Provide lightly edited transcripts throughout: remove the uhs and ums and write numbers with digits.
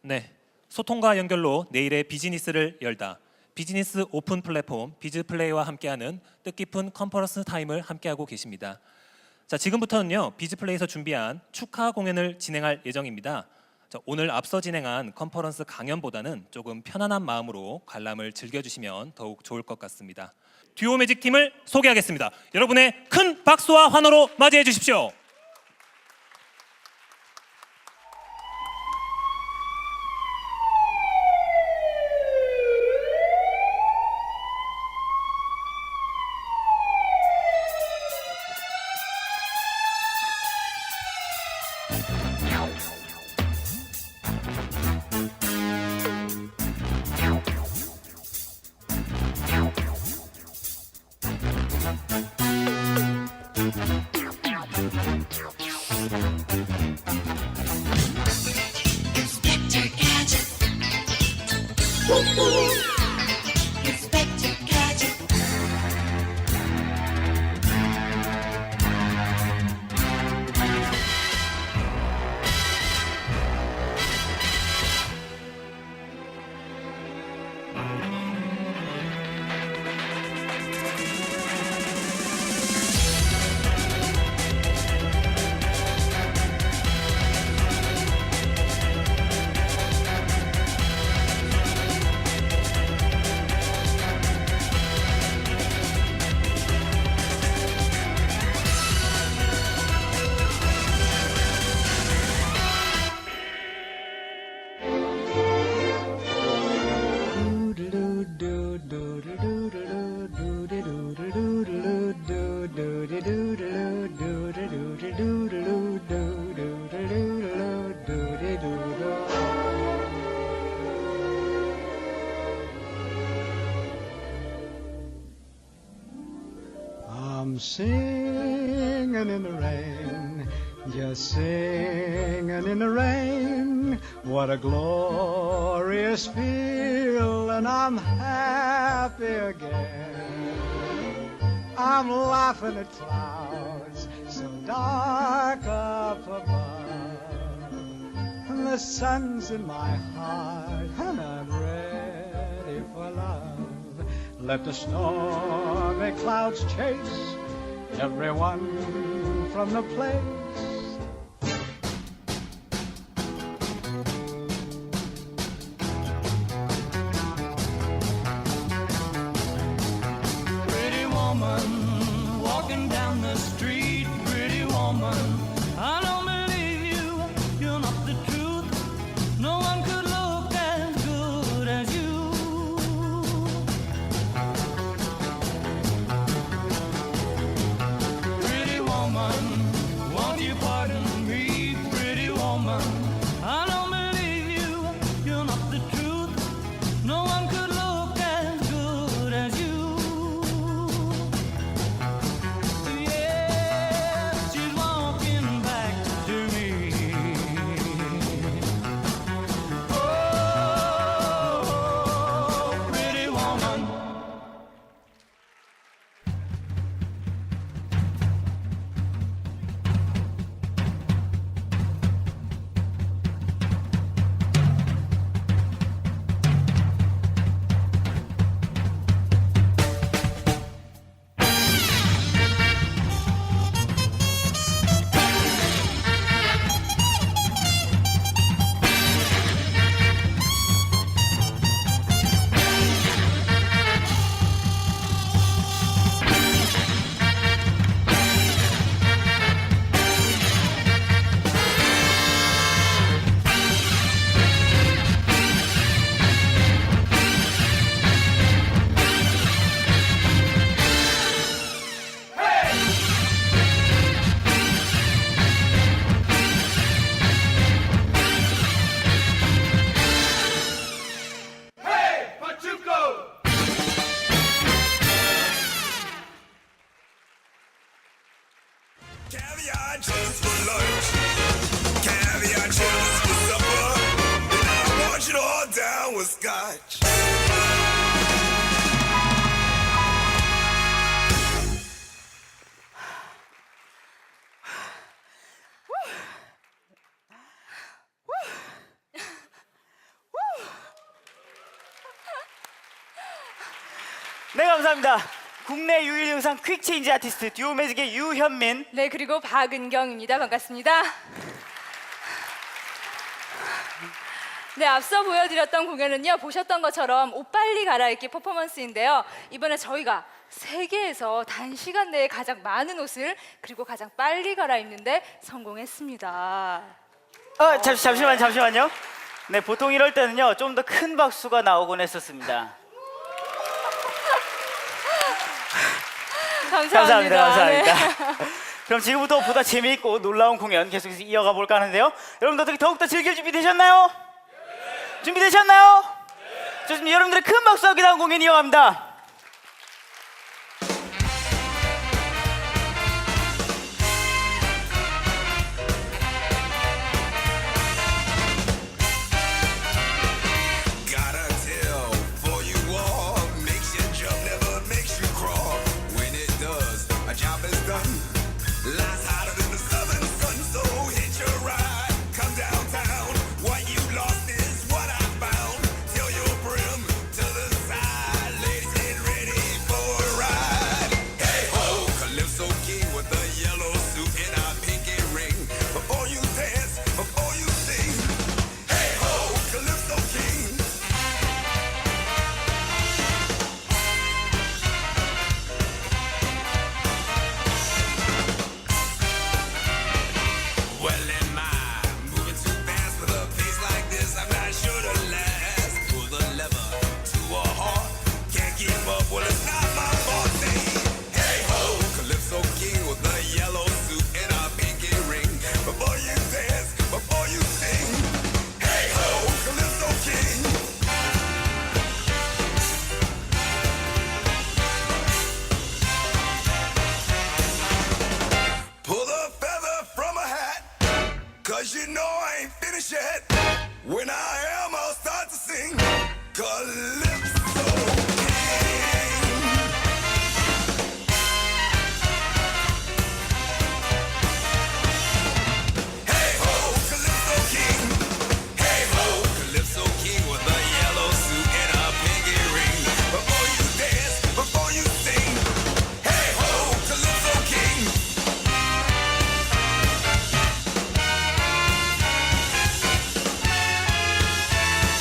네, 소통과 연결로 내일의 비즈니스를 열다. 비즈니스 오픈 플랫폼 비즈플레이와 함께하는 뜻깊은 컨퍼런스 타임을 함께하고 계십니다. 자, 지금부터는요, 비즈플레이에서 준비한 축하 공연을 진행할 예정입니다. 자, 오늘 앞서 진행한 컨퍼런스 강연보다는 조금 편안한 마음으로 관람을 즐겨주시면 더욱 좋을 것 같습니다. 듀오 매직 팀을 소개하겠습니다. 여러분의 큰 박수와 환호로 맞이해 주십시오. Inspector Gadget. Inspector Gadget. I'm singing in the rain, just singing in the rain. What a glorious feel, and I'm happy again. I'm laughing at clouds so dark up above, and the sun's in my heart, and I'm ready for love. Let the stormy clouds chase everyone from the place. Pretty woman, walking down the street. Pretty woman, I don't believe you. You're not the truth. No one could look as good as you. Pretty woman, won't you pardon me? Pretty woman, I don't believe you. You're not the truth. No one could look as good as you. Yeah, she's walking back to me. Oh, pretty woman. Caviar chips for lunch, caviar chips for supper, and I want you to all down with scotch. 네, 감사합니다. 국내 유일 영상 퀵체인지 아티스트 듀오매직의 유현민. 네, 그리고 박은경입니다. 반갑습니다. 네, 앞서 보여드렸던 공연은요, 보셨던 것처럼 옷 빨리 갈아입기 퍼포먼스인데요. 이번에 저희가 세계에서 단시간 내에 가장 많은 옷을 그리고 가장 빨리 갈아입는데 성공했습니다. 잠시만요. 네, 보통 이럴 때는요, 좀 더 큰 박수가 나오곤 했었습니다. 감사합니다. 네. 그럼 지금부터 보다 재미있고 놀라운 공연 계속해서 이어가 볼까 하는데요. 여러분들 더욱더 즐길 준비 되셨나요? 준비되셨나요? 좋습니다. 여러분들의 큰 박수와 기다란 공연 이어갑니다. Got a tale for you all. Makes you jump, never makes you crawl. When it does, a job is done. Lies hotter than the southern sun, so hit your ride. Come downtown. What you lost is what I found. Till your brim to the side. Ladies, get ready for a ride. Hey ho, Calypso King with the yellow suit and a pinky ring. Before you dance, before you sing. Hey ho, Calypso King. Well, am I moving too fast with a pace like this? I'm not sure to last. Pull the lever to a halt. Can't keep up, well, it's not my fault. Say, hey ho, Calypso King with the yellow suit and a pinky ring. Before you dance, before you sing. Hey ho, Calypso King. Pull the feather from a hat. Cause you know I ain't finished yet. When I am, I'll start to sing. Calypso King. Hey ho, Calypso King. Hey ho, Calypso King with a yellow suit and a pinky ring. Before you dance, before you sing. Hey ho, Calypso King.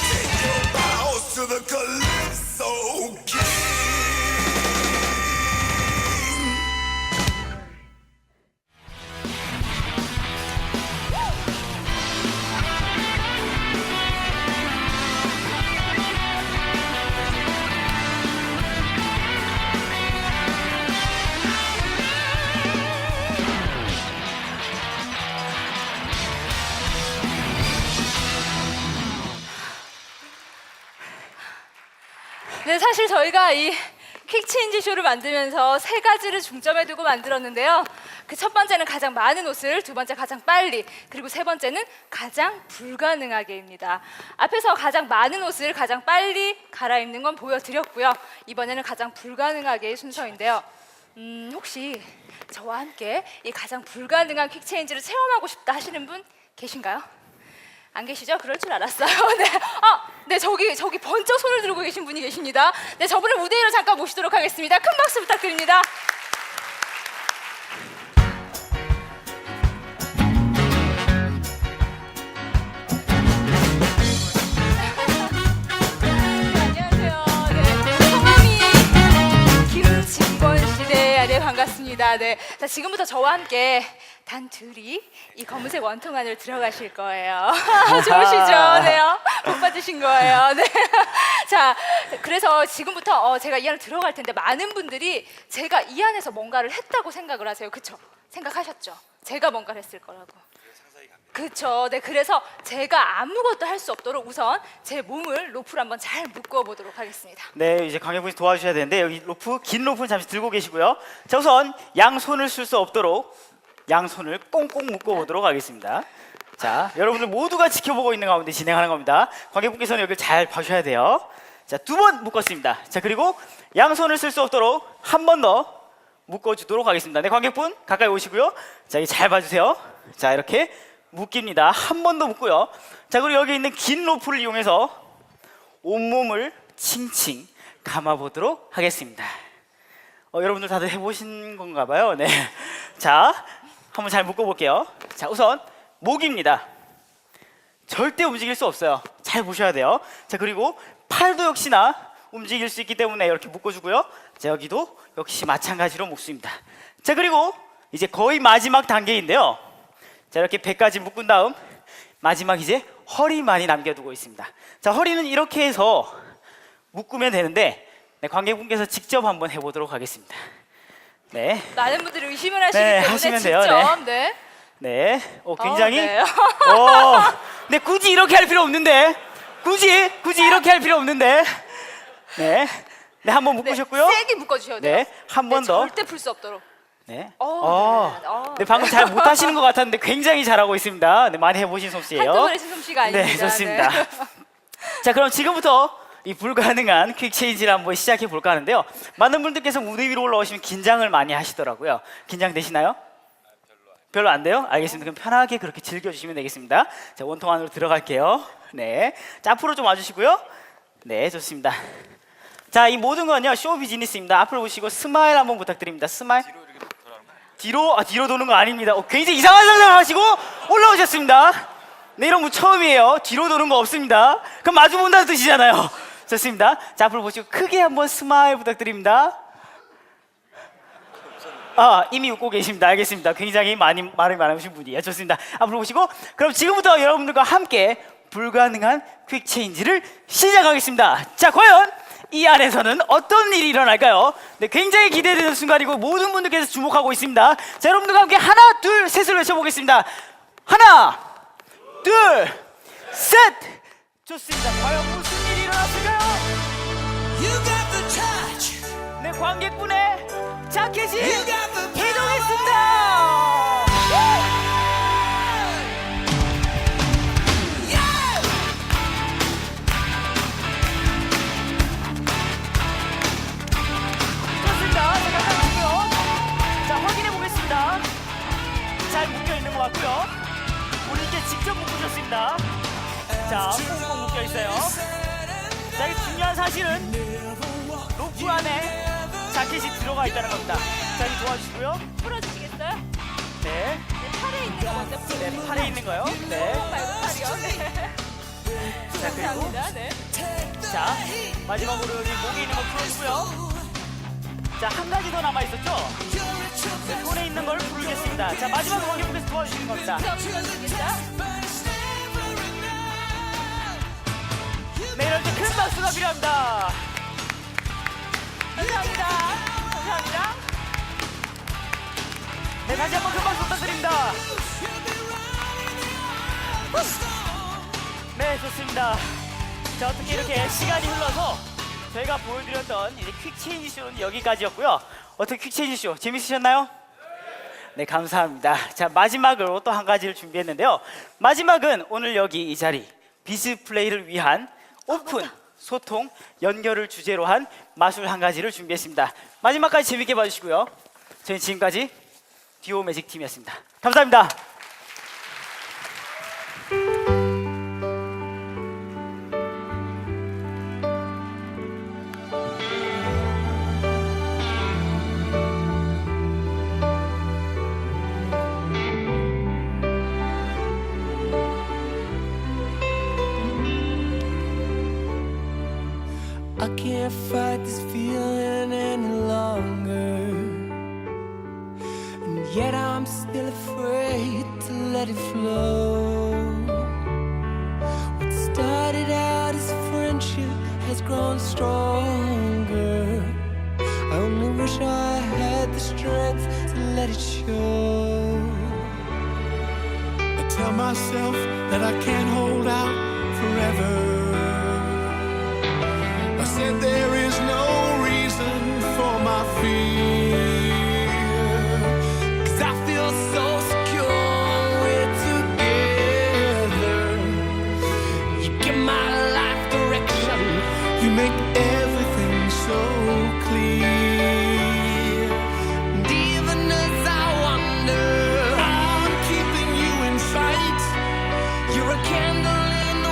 Take your bows to the Calypso King. 네, 사실 저희가 이 퀵체인지 쇼를 만들면서 세 가지를 중점에 두고 만들었는데요. 그 첫 번째는 가장 많은 옷을, 두 번째 가장 빨리, 그리고 세 번째는 가장 불가능하게입니다. 앞에서 가장 많은 옷을 가장 빨리 갈아입는 건 보여드렸고요. 이번에는 가장 불가능하게의 순서인데요. 혹시 저와 함께 이 가장 불가능한 퀵체인지를 체험하고 싶다 하시는 분 계신가요? 안 계시죠? 그럴 줄 알았어요. 네, 네, 저기 번쩍 손을 들고 계신 분이 계십니다. 네, 저분을 무대 위로 잠깐 모시도록 하겠습니다. 큰 박수 부탁드립니다. 안녕하세요. 네, 성함이 김진권 씨. 네, 반갑습니다. 네, 자, 지금부터 저와 함께 단둘이 이 검은색 원통 안으로 들어가실 거예요. 좋으시죠? 네요. 복 받으신 거예요. 네. 자, 그래서 지금부터 제가 이 안으로 들어갈 텐데 많은 분들이 제가 이 안에서 뭔가를 했다고 생각을 하세요. 그쵸? 생각하셨죠? 제가 뭔가를 했을 거라고. 그쵸. 네, 그래서 제가 아무것도 할 수 없도록 우선 제 몸을 로프로 한번 잘 묶어 보도록 하겠습니다. 네, 이제 강혜분이 도와주셔야 되는데 여기 로프, 긴 로프는 잠시 들고 계시고요. 자, 우선 양손을 쓸 수 없도록 양손을 꽁꽁 묶어 보도록 하겠습니다. 자, 여러분들 모두가 지켜보고 있는 가운데 진행하는 겁니다. 관객분께서는 여기를 잘 봐주셔야 돼요. 자, 2번 묶었습니다. 자, 그리고 양손을 쓸 수 없도록 한 번 더 묶어주도록 하겠습니다. 네, 관객분 가까이 오시고요. 자, 여기 잘 봐주세요. 자, 이렇게 묶입니다. 한 번 더 묶고요. 자, 그리고 여기 있는 긴 로프를 이용해서 온몸을 칭칭 감아보도록 하겠습니다. 여러분들 다들 해보신 건가 봐요. 네. 자, 한번 잘 묶어볼게요. 자, 우선 목입니다. 절대 움직일 수 없어요. 잘 보셔야 돼요. 자, 그리고 팔도 역시나 움직일 수 있기 때문에 이렇게 묶어주고요. 자, 여기도 역시 마찬가지로 묶습니다. 자, 그리고 이제 거의 마지막 단계인데요. 자, 이렇게 배까지 묶은 다음 마지막 이제 허리만이 남겨두고 있습니다. 자, 허리는 이렇게 해서 묶으면 되는데 네, 관객분께서 직접 한번 해보도록 하겠습니다. 네, 많은 분들이 의심을 하시기 네, 때문에 하시면 직접 돼요. 네. 네, 굉장히 네. 네, 굳이 이렇게 할 필요 없는데, 굳이 이렇게 할 필요 없는데, 네, 네, 한번 묶으셨고요. 네, 세게 묶어주셔야 돼요. 네, 한 번 더. 절대 풀 수 없도록. 네, 네. 네, 방금 잘 못하시는 것 같았는데 굉장히 잘하고 있습니다. 네, 많이 해보신 솜씨예요. 한두 번의 솜씨가 아닙니다. 네, 좋습니다. 자, 그럼 지금부터 이 불가능한 퀵 체인지를 한번 시작해 볼까 하는데요. 많은 분들께서 무대 위로 올라오시면 긴장을 많이 하시더라고요. 긴장되시나요? 별로 안 돼요? 알겠습니다. 그럼 편하게 그렇게 즐겨주시면 되겠습니다. 자, 원통 안으로 들어갈게요. 네, 자, 앞으로 좀 와주시고요. 네, 좋습니다. 자, 이 모든 건요 쇼 비즈니스입니다. 앞으로 보시고 스마일 한번 부탁드립니다. 스마일. 뒤로 도는 거 아닙니다. 굉장히 이상한 상상을 하시고 올라오셨습니다. 네, 이런 거 처음이에요. 뒤로 도는 거 없습니다. 그럼 마주 본다는 뜻이잖아요. 좋습니다. 자, 앞으로 보시고 크게 한번 스마일 부탁드립니다. 이미 웃고 계십니다. 알겠습니다. 굉장히 말이 많으신 분이에요. 좋습니다. 앞으로 보시고 그럼 지금부터 여러분들과 함께 불가능한 퀵 체인지를 시작하겠습니다. 자, 과연 이 안에서는 어떤 일이 일어날까요? 네, 굉장히 기대되는 순간이고 모든 분들께서 주목하고 있습니다. 자, 여러분들과 함께 하나, 둘, 셋을 외쳐보겠습니다. 하나, 둘, 셋. 좋습니다. 과연 무슨 일이 일어났을까요? You got the touch. 네, 관객분의 자켓이 You got the power. 이동했습니다. 좋습니다. 자, 잠깐만요. 자, 확인해 보겠습니다. 잘 묶여 있는 것 같고요. 본인께 직접 묶으셨습니다. 자, 꽁꽁 묶여 있어요. 자, 이 중요한 사실은 로프 안에 자켓이 들어가 있다는 겁니다. 자, 이 도와주시고요. 풀어주시겠어요? 네, 네, 팔에 있는 거 먼저 풀어주세요. 네, 팔에 있는 거요. 네, 말고 팔이요. 네. 자, 그리고 감사합니다. 네. 자, 마지막으로 여기 목에 있는 거 풀어주고요. 자, 한 가지 더 남아 있었죠? 네, 손에 있는 걸 풀겠습니다. 자, 마지막으로 관객분께서 도와주시는 겁니다. 자, 풀어주시겠죠? 네, 이럴 때 큰 박수가 필요합니다. 감사합니다. 감사합니다. 네, 다시 한번 큰 박수 부탁드립니다. 네, 좋습니다. 자, 어떻게 이렇게 시간이 흘러서 저희가 보여드렸던 이제 퀵 체인지 쇼는 여기까지였고요. 어떻게 퀵 체인지 쇼 재밌으셨나요? 네, 감사합니다. 자, 마지막으로 또 한 가지를 준비했는데요. 마지막은 오늘 여기 이 자리 비즈 플레이를 위한 오픈 소통 연결을 주제로 한 마술 한 가지를 준비했습니다. 마지막까지 재밌게 봐주시고요. 저희는 지금까지 듀오 매직 팀이었습니다. 감사합니다. I can't fight this feeling any longer, and yet I'm still afraid to let it flow. What started out as friendship has grown stronger. I only wish I had the strength to let it show. I tell myself that I can't hold out forever. I said there is no reason for my fear, 'cause I feel so secure we're together. You give my life direction, you make everything so clear. And even as I wonder, I'm keeping you in sight. You're a candle in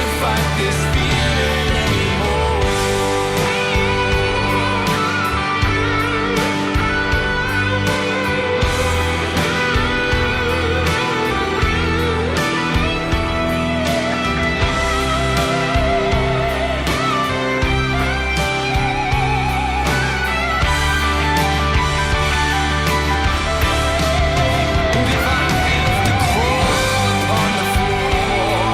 can't fight this feeling anymore. And if I have to crawl upon the floor,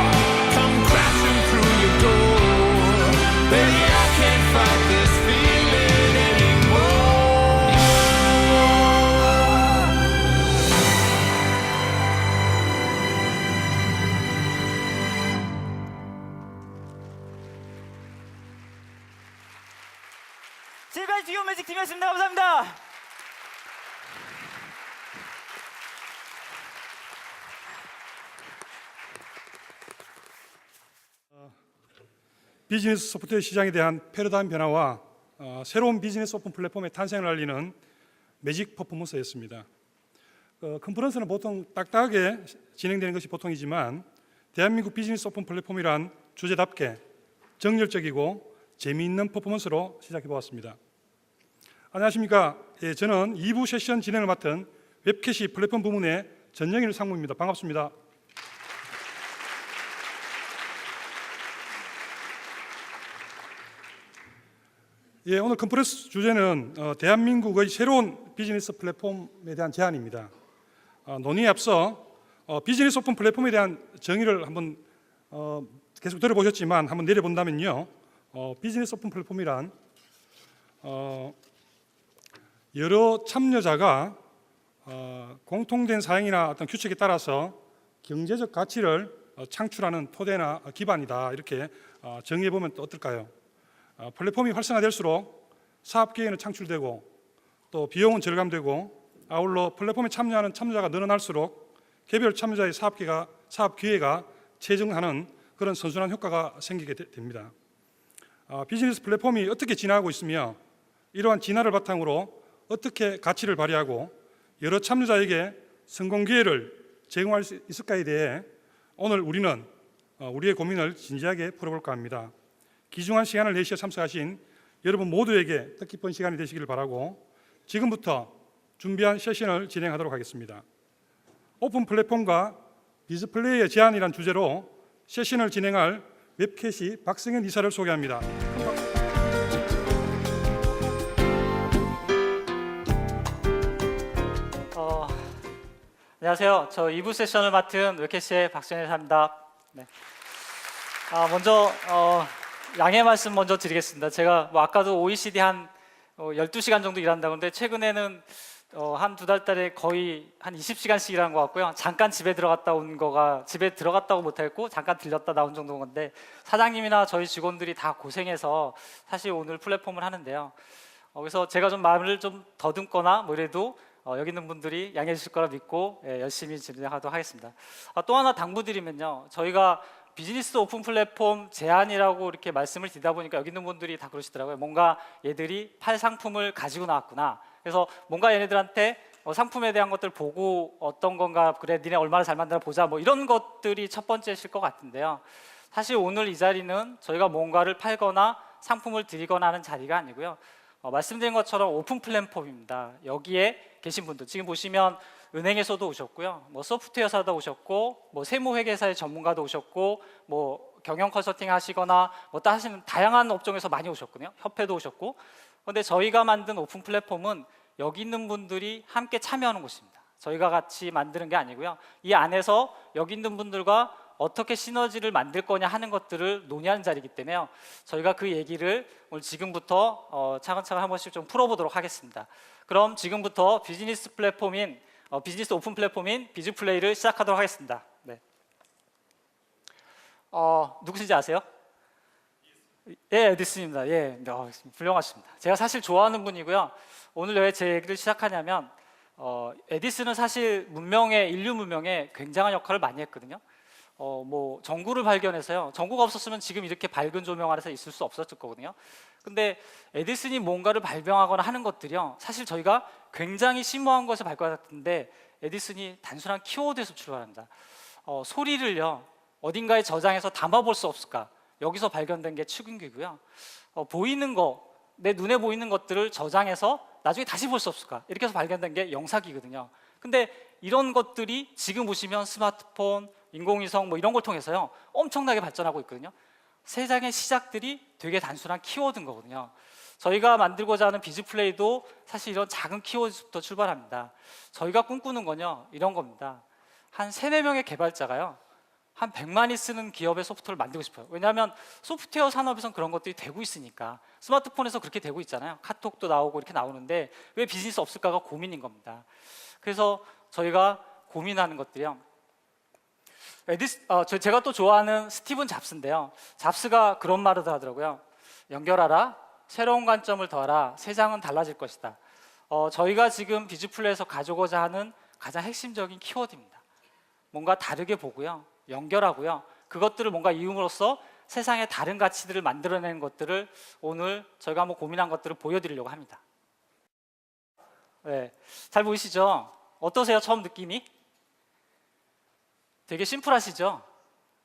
come crashing through your door, baby, I can't fight this feeling anymore. 지금까지 듀오 매직 팀이었습니다. 감사합니다. 비즈니스 소프트웨어 시장에 대한 패러다임 변화와 새로운 비즈니스 오픈 플랫폼의 탄생을 알리는 매직 퍼포먼스였습니다. 컨퍼런스는 보통 딱딱하게 진행되는 것이 보통이지만 대한민국 비즈니스 오픈 플랫폼이란 주제답게 정열적이고 재미있는 퍼포먼스로 시작해 보았습니다. 안녕하십니까? 예, 저는 2부 세션 진행을 맡은 웹캐시 플랫폼 부문의 전영일 상무입니다. 반갑습니다. 예, 오늘 컨퍼런스 주제는 대한민국의 새로운 비즈니스 플랫폼에 대한 제안입니다. 논의에 앞서 비즈니스 오픈 플랫폼에 대한 정의를 한번 계속 들어보셨지만 한번 내려본다면요, 비즈니스 오픈 플랫폼이란 여러 참여자가 공통된 사양이나 어떤 규칙에 따라서 경제적 가치를 창출하는 토대나 기반이다, 이렇게 정의해 보면 또 어떨까요? 플랫폼이 활성화될수록 사업 기회는 창출되고 또 비용은 절감되고 아울러 플랫폼에 참여하는 참여자가 늘어날수록 개별 참여자의 사업 기회가 체증하는 그런 선순환 효과가 생기게 됩니다. 비즈니스 플랫폼이 어떻게 진화하고 있으며 이러한 진화를 바탕으로 어떻게 가치를 발휘하고 여러 참여자에게 성공 기회를 제공할 수 있을까에 대해 오늘 우리는 우리의 고민을 진지하게 풀어볼까 합니다. 귀중한 시간을 내시어 참석하신 여러분 모두에게 뜻깊은 시간이 되시기를 바라고 지금부터 준비한 세션을 진행하도록 하겠습니다. 오픈 플랫폼과 비즈플레이의 제안이란 주제로 세션을 진행할 웹캐시 박승현 이사를 소개합니다. 안녕하세요. 저 2부 세션을 맡은 웹캐시의 박승현 이사입니다. 네. 먼저 양해 말씀 먼저 드리겠습니다. 제가 아까도 OECD 한 12시간 정도 일한다고 하는데 최근에는 한 두 달달에 거의 한 20시간씩 일한 것 같고요. 잠깐 집에 들어갔다 온 거가 집에 들어갔다고 못했고 잠깐 들렸다 나온 정도인 건데 사장님이나 저희 직원들이 다 고생해서 사실 오늘 플랫폼을 하는데요. 그래서 제가 좀 말을 좀 더듬거나 뭐 이래도 여기 있는 분들이 양해해 주실 거라 믿고 열심히 진행하도록 하겠습니다. 또 하나 당부드리면요. 저희가 비즈니스 오픈 플랫폼 제안이라고 이렇게 말씀을 드리다 보니까 여기 있는 분들이 다 그러시더라고요. 뭔가 얘들이 팔 상품을 가지고 나왔구나. 그래서 뭔가 얘네들한테 상품에 대한 것들 보고 어떤 건가, 그래 니네 얼마나 잘 만드나 보자, 뭐 이런 것들이 첫 번째실 것 같은데요. 사실 오늘 이 자리는 저희가 뭔가를 팔거나 상품을 드리거나 하는 자리가 아니고요. 말씀드린 것처럼 오픈 플랫폼입니다. 여기에 계신 분들 지금 보시면 은행에서도 오셨고요, 뭐 소프트웨어 사도 오셨고, 뭐 세무회계사의 전문가도 오셨고, 뭐 경영 컨설팅 하시거나 뭐 또 하시는 다양한 업종에서 많이 오셨거든요. 협회도 오셨고. 그런데 저희가 만든 오픈 플랫폼은 여기 있는 분들이 함께 참여하는 곳입니다. 저희가 같이 만드는 게 아니고요. 이 안에서 여기 있는 분들과 어떻게 시너지를 만들 거냐 하는 것들을 논의하는 자리이기 때문에요. 저희가 그 얘기를 오늘 지금부터 차근차근 한 번씩 좀 풀어보도록 하겠습니다. 그럼 지금부터 비즈니스 플랫폼인 비즈니스 오픈 플랫폼인 비즈플레이를 시작하도록 하겠습니다. 네. 누구신지 아세요? 예, 에디슨입니다. 예, 훌륭하십니다. 제가 사실 좋아하는 분이고요. 오늘 왜 제 얘기를 시작하냐면 에디슨은 사실 인류 문명에 굉장한 역할을 많이 했거든요. 뭐 전구를 발견해서요. 전구가 없었으면 지금 이렇게 밝은 조명 아래서 있을 수 없었을 거거든요. 근데 에디슨이 뭔가를 발명하거나 하는 것들이요. 사실 저희가 굉장히 심오한 것을 발견했는데 에디슨이 단순한 키워드에서 출발합니다. 소리를요. 어딘가에 저장해서 담아볼 수 없을까? 여기서 발견된 게 축인기고요. 보이는 거, 내 눈에 보이는 것들을 저장해서 나중에 다시 볼 수 없을까? 이렇게 해서 발견된 게 영사기거든요. 근데 이런 것들이 지금 보시면 스마트폰, 인공위성 뭐 이런 걸 통해서요 엄청나게 발전하고 있거든요. 세상의 시작들이 되게 단순한 키워드인 거거든요. 저희가 만들고자 하는 비즈플레이도 사실 이런 작은 키워드부터 출발합니다. 저희가 꿈꾸는 건요 이런 겁니다. 한 3-4명의 개발자가요 한 100만이 쓰는 기업의 소프트웨어를 만들고 싶어요. 왜냐하면 소프트웨어 산업에선 그런 것들이 되고 있으니까. 스마트폰에서 그렇게 되고 있잖아요. 카톡도 나오고 이렇게 나오는데 왜 비즈니스 없을까가 고민인 겁니다. 그래서 저희가 고민하는 것들이요, 제가 또 좋아하는 스티븐 잡스인데요, 잡스가 그런 말을 하더라고요. 연결하라, 새로운 관점을 더하라, 세상은 달라질 것이다. 저희가 지금 비즈플레이에서 가져오고자 하는 가장 핵심적인 키워드입니다. 뭔가 다르게 보고요, 연결하고요, 그것들을 뭔가 이음으로써 세상의 다른 가치들을 만들어내는 것들을 오늘 저희가 한번 고민한 것들을 보여드리려고 합니다. 네, 잘 보이시죠? 어떠세요? 처음 느낌이? 되게 심플하시죠?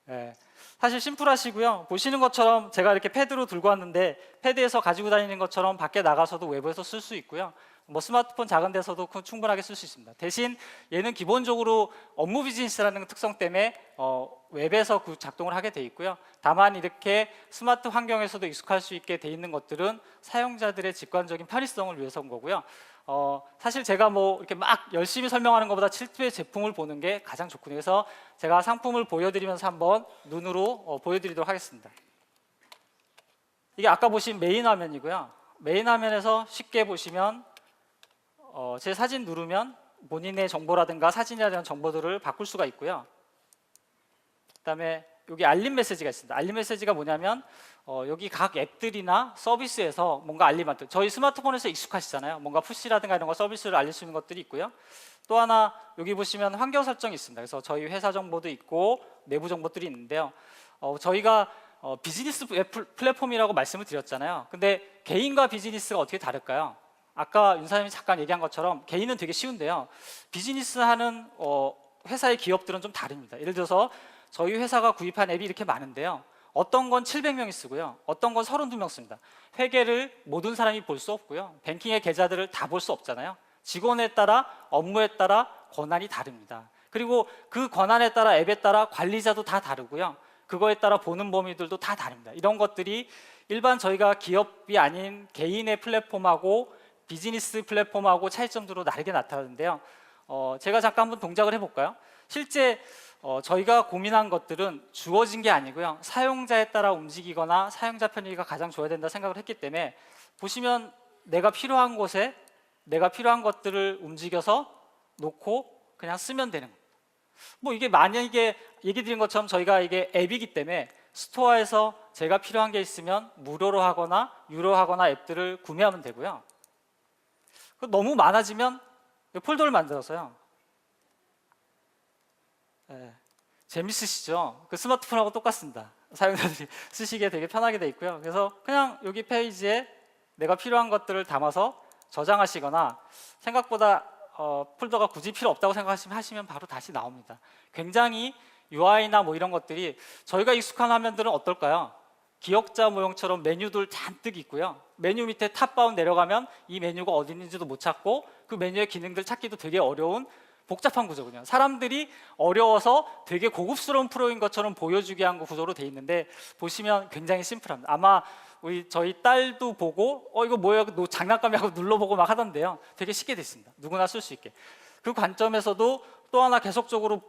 네, 사실 심플하시고요. 보시는 것처럼 제가 이렇게 패드로 들고 왔는데 패드에서 가지고 다니는 것처럼 밖에 나가서도 외부에서 쓸 수 있고요. 뭐 스마트폰 작은 데서도 충분하게 쓸 수 있습니다. 대신 얘는 기본적으로 업무 비즈니스라는 특성 때문에 웹에서 그 작동을 하게 돼 있고요. 다만 이렇게 스마트 환경에서도 익숙할 수 있게 돼 있는 것들은 사용자들의 직관적인 편의성을 위해서인 거고요. 사실 제가 뭐 이렇게 막 열심히 설명하는 것보다 실제 제품을 보는 게 가장 좋거든요. 그래서 제가 상품을 보여드리면서 한번 눈으로 보여드리도록 하겠습니다. 이게 아까 보신 메인 화면이고요. 메인 화면에서 쉽게 보시면 제 사진 누르면 본인의 정보라든가 사진이라든가 정보들을 바꿀 수가 있고요. 그다음에 여기 알림 메시지가 있습니다. 알림 메시지가 뭐냐면 여기 각 앱들이나 서비스에서 뭔가 알림한테, 저희 스마트폰에서 익숙하시잖아요. 뭔가 푸시라든가 이런 거 서비스를 알릴 수 있는 것들이 있고요. 또 하나 여기 보시면 환경 설정이 있습니다. 그래서 저희 회사 정보도 있고 내부 정보들이 있는데요. 저희가 비즈니스 플랫폼이라고 말씀을 드렸잖아요. 근데 개인과 비즈니스가 어떻게 다를까요? 아까 윤사님이 잠깐 얘기한 것처럼 개인은 되게 쉬운데요, 비즈니스 하는 회사의 기업들은 좀 다릅니다. 예를 들어서 저희 회사가 구입한 앱이 이렇게 많은데요, 어떤 건 700명이 쓰고요, 어떤 건 32명 씁니다. 회계를 모든 사람이 볼 수 없고요, 뱅킹의 계좌들을 다 볼 수 없잖아요. 직원에 따라, 업무에 따라 권한이 다릅니다. 그리고 그 권한에 따라, 앱에 따라 관리자도 다 다르고요, 그거에 따라 보는 범위들도 다 다릅니다. 이런 것들이 일반 저희가 기업이 아닌 개인의 플랫폼하고 비즈니스 플랫폼하고 차이점으로 다르게 나타나는데요. 제가 잠깐 한번 동작을 해볼까요? 실제 저희가 고민한 것들은 주어진 게 아니고요, 사용자에 따라 움직이거나 사용자 편의가 가장 좋아야 된다 생각을 했기 때문에, 보시면 내가 필요한 곳에 내가 필요한 것들을 움직여서 놓고 그냥 쓰면 되는 겁니다. 뭐 이게 만약에 얘기 드린 것처럼 저희가 이게 앱이기 때문에 스토어에서 제가 필요한 게 있으면 무료로 하거나 유료 하거나 앱들을 구매하면 되고요. 너무 많아지면 폴더를 만들어서요. 네, 재밌으시죠? 그 스마트폰하고 똑같습니다. 사용자들이 쓰시기에 되게 편하게 돼 있고요. 그래서 그냥 여기 페이지에 내가 필요한 것들을 담아서 저장하시거나, 생각보다 폴더가 굳이 필요 없다고 생각하시면 바로 다시 나옵니다. 굉장히 UI나 뭐 이런 것들이 저희가 익숙한 화면들은 어떨까요? 기억자 모형처럼 메뉴들 잔뜩 있고요, 메뉴 밑에 탑바운 내려가면 이 메뉴가 어디 있는지도 못 찾고 그 메뉴의 기능들 찾기도 되게 어려운 복잡한 구조군요. 사람들이 어려워서 되게 고급스러운 프로인 것처럼 보여주게 한 구조로 돼 있는데, 보시면 굉장히 심플합니다. 아마 저희 딸도 보고 이거 뭐야 장난감이 하고 눌러보고 막 하던데요, 되게 쉽게 돼 있습니다. 누구나 쓸 수 있게. 그 관점에서도 또 하나 계속적으로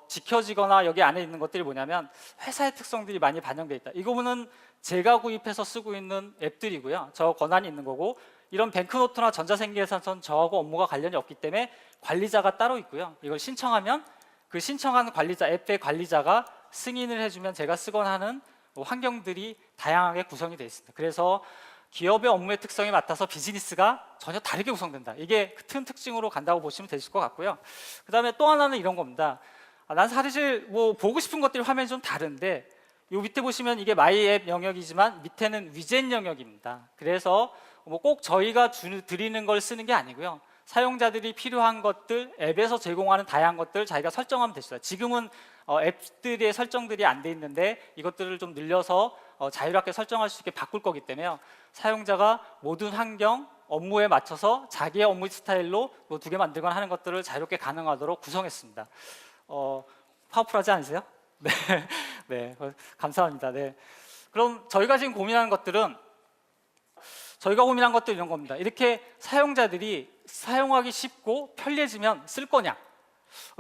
지켜지거나 여기 안에 있는 것들이 뭐냐면 회사의 특성들이 많이 반영돼 있다. 이거는 제가 구입해서 쓰고 있는 앱들이고요, 저 권한이 있는 거고, 이런 뱅크노트나 전자생계에서는 저하고 업무가 관련이 없기 때문에 관리자가 따로 있고요, 이걸 신청하면 그 신청한 관리자, 앱의 관리자가 승인을 해주면 제가 쓰거나 하는 환경들이 다양하게 구성이 되어 있습니다. 그래서 기업의 업무의 특성에 맞춰서 비즈니스가 전혀 다르게 구성된다. 이게 큰 특징으로 간다고 보시면 되실 것 같고요. 그 다음에 또 하나는 이런 겁니다. 난 사실 뭐 보고 싶은 것들이 화면이 좀 다른데, 요 밑에 보시면 이게 마이 앱 영역이지만 밑에는 위젯 영역입니다. 그래서 뭐 꼭 저희가 드리는 걸 쓰는 게 아니고요, 사용자들이 필요한 것들, 앱에서 제공하는 다양한 것들 자기가 설정하면 됐어요. 지금은 앱들의 설정들이 안 돼 있는데 이것들을 좀 늘려서 자유롭게 설정할 수 있게 바꿀 거기 때문에요. 사용자가 모든 환경, 업무에 맞춰서 자기의 업무 스타일로 뭐 2개 만들거나 하는 것들을 자유롭게 가능하도록 구성했습니다. 파워풀하지 않으세요? 네, 네, 감사합니다. 네. 그럼 저희가 지금 고민하는 것들은 이런 겁니다. 이렇게 사용자들이 사용하기 쉽고 편리해지면 쓸 거냐?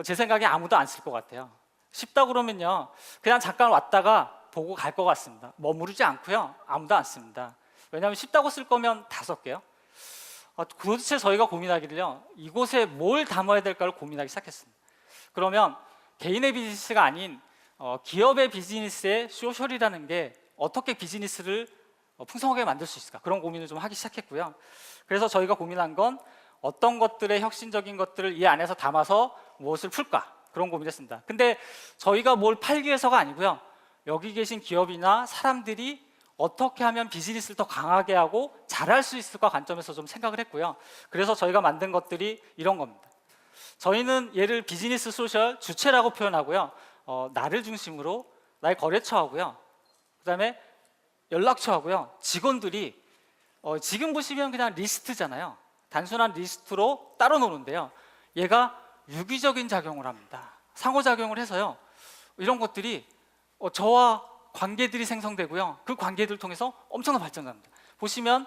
제 생각에 아무도 안 쓸 것 같아요. 쉽다 그러면요, 그냥 잠깐 왔다가 보고 갈 것 같습니다. 머무르지 않고요, 아무도 안 씁니다. 왜냐하면 쉽다고 쓸 거면 다 썼게요. 도대체 저희가 고민하기를요, 이곳에 뭘 담아야 될까를 고민하기 시작했습니다. 그러면 개인의 비즈니스가 아닌 기업의 비즈니스의 소셜이라는 게 어떻게 비즈니스를 풍성하게 만들 수 있을까, 그런 고민을 좀 하기 시작했고요. 그래서 저희가 고민한 건 어떤 것들의 혁신적인 것들을 이 안에서 담아서 무엇을 풀까, 그런 고민을 했습니다. 근데 저희가 뭘 팔기 위해서가 아니고요, 여기 계신 기업이나 사람들이 어떻게 하면 비즈니스를 더 강하게 하고 잘할 수 있을까 관점에서 좀 생각을 했고요. 그래서 저희가 만든 것들이 이런 겁니다. 저희는 얘를 비즈니스 소셜 주체라고 표현하고요, 나를 중심으로 나의 거래처하고요, 그다음에 연락처하고요, 직원들이 지금 보시면 그냥 리스트잖아요. 단순한 리스트로 따로 노는데요, 얘가 유기적인 작용을 합니다. 상호작용을 해서요, 이런 것들이 저와 관계들이 생성되고요, 그 관계들을 통해서 엄청난 발전합니다. 보시면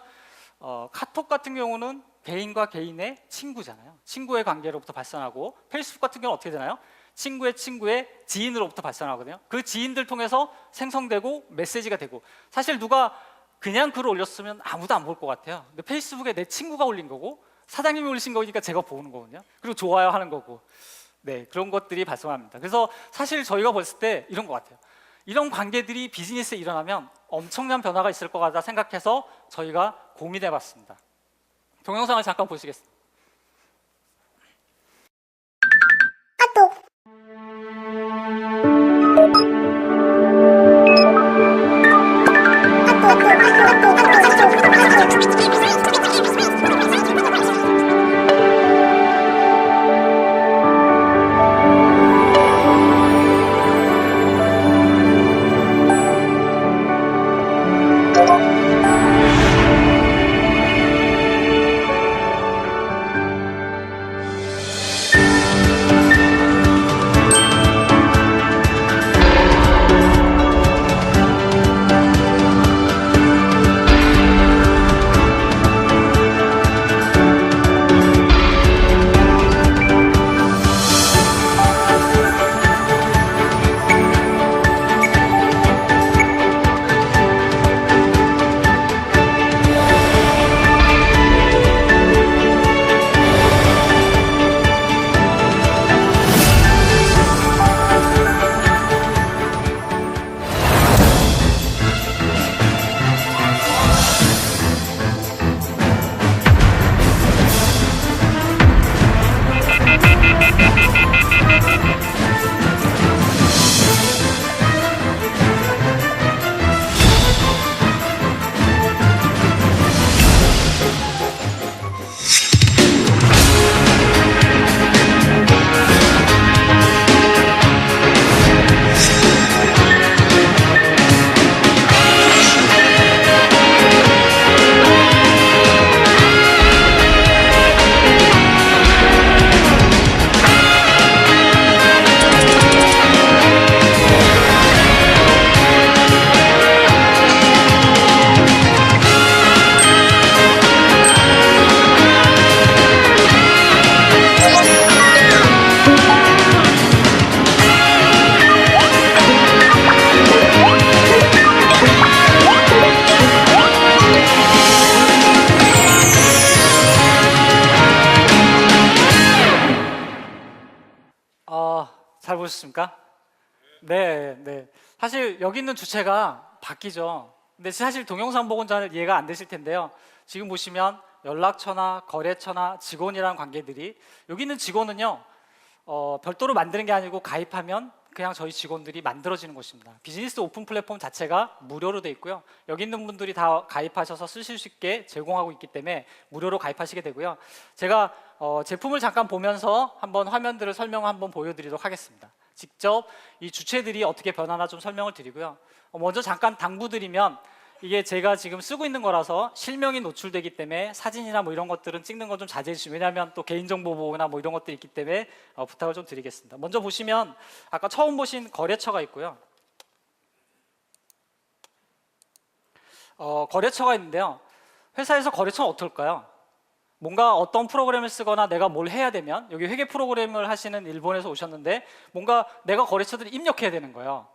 카톡 같은 경우는 개인과 개인의 친구잖아요. 친구의 관계로부터 발산하고, 페이스북 같은 경우는 어떻게 되나요? 친구의 친구의 지인으로부터 발산하거든요. 그 지인들 통해서 생성되고 메시지가 되고, 사실 누가 그냥 글을 올렸으면 아무도 안 볼 것 같아요. 근데 페이스북에 내 친구가 올린 거고 사장님이 올리신 거니까 제가 보는 거거든요. 그리고 좋아요 하는 거고, 네, 그런 것들이 발생합니다. 그래서 사실 저희가 봤을 때 이런 것 같아요. 이런 관계들이 비즈니스에 일어나면 엄청난 변화가 있을 것 같다 생각해서 저희가 고민해봤습니다. 동영상을 잠깐 보시겠습니다. 잘 보셨습니까? 네, 네. 사실 여기 있는 주체가 바뀌죠. 근데 사실 동영상 보고는 잘 이해가 안 되실 텐데요. 지금 보시면 연락처나 거래처나 직원이라는 관계들이, 여기 있는 직원은요, 별도로 만드는 게 아니고 가입하면 그냥 저희 직원들이 만들어지는 곳입니다. 비즈니스 오픈 플랫폼 자체가 무료로 돼 있고요. 여기 있는 분들이 다 가입하셔서 쓰실 수 있게 제공하고 있기 때문에 무료로 가입하시게 되고요. 제가 제품을 잠깐 보면서 한번 화면들을 설명 한번 보여드리도록 하겠습니다. 직접 이 주체들이 어떻게 변하나 좀 설명을 드리고요. 먼저 잠깐 당부드리면 이게 제가 지금 쓰고 있는 거라서 실명이 노출되기 때문에 사진이나 뭐 이런 것들은 찍는 거 좀 자제해 주시면, 왜냐하면 또 개인정보 보호나 뭐 이런 것들이 있기 때문에 부탁을 좀 드리겠습니다. 먼저 보시면 아까 처음 보신 거래처가 있고요. 거래처가 있는데요. 회사에서 거래처는 어떨까요? 뭔가 어떤 프로그램을 쓰거나 내가 뭘 해야 되면, 여기 회계 프로그램을 하시는 일본에서 오셨는데 뭔가 내가 거래처들을 입력해야 되는 거예요.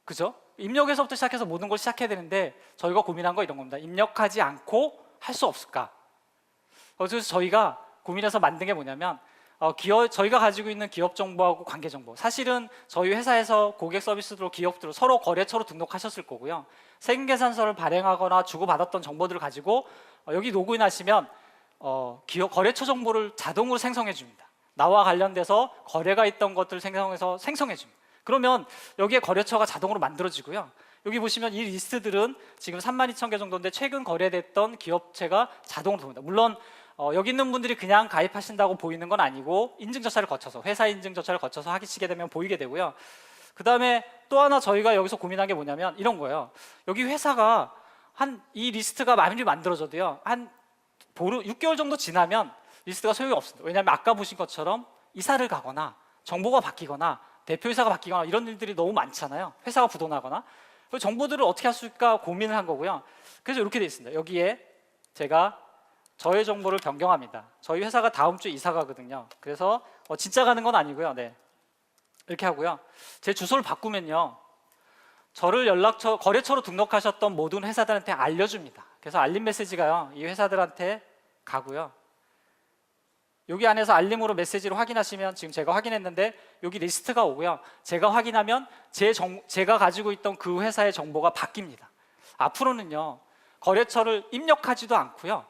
그죠? 입력에서부터 시작해서 모든 걸 시작해야 되는데 저희가 고민한 거 이런 겁니다. 입력하지 않고 할 수 없을까? 그래서 저희가 고민해서 만든 게 뭐냐면 저희가 가지고 있는 기업 정보하고 관계 정보, 사실은 저희 회사에서 고객 서비스로 기업들로 서로 거래처로 등록하셨을 거고요. 세금계산서를 발행하거나 주고받았던 정보들을 가지고 여기 로그인하시면 거래처 정보를 자동으로 생성해 줍니다. 나와 관련돼서 거래가 있던 것들을 생성해 줍니다. 그러면 여기에 거래처가 자동으로 만들어지고요. 여기 보시면 이 리스트들은 지금 32,000개 정도인데 최근 거래됐던 기업체가 자동으로 들어옵니다. 물론 여기 있는 분들이 그냥 가입하신다고 보이는 건 아니고 인증 절차를 거쳐서, 회사 인증 절차를 거쳐서 하시게 되면 보이게 되고요. 그 다음에 또 하나 저희가 여기서 고민한 게 뭐냐면 이런 거예요. 여기 회사가 이 리스트가 많이 만들어져도요, 한 6개월 정도 지나면 리스트가 소용이 없습니다. 왜냐하면 아까 보신 것처럼 이사를 가거나 정보가 바뀌거나 대표이사가 바뀌거나 이런 일들이 너무 많잖아요. 회사가 부도나거나. 그 정보들을 어떻게 할 수 있을까 고민을 한 거고요. 그래서 이렇게 돼 있습니다. 여기에 제가 저의 정보를 변경합니다. 저희 회사가 다음 주에 이사 가거든요. 그래서 진짜 가는 건 아니고요. 네, 이렇게 하고요. 제 주소를 바꾸면요, 저를 거래처로 등록하셨던 모든 회사들한테 알려줍니다. 그래서 알림 메시지가요, 이 회사들한테 가고요. 여기 안에서 알림으로 메시지로 확인하시면 지금 제가 확인했는데 여기 리스트가 오고요. 제가 확인하면 제가 가지고 있던 그 회사의 정보가 바뀝니다. 앞으로는요, 거래처를 입력하지도 않고요,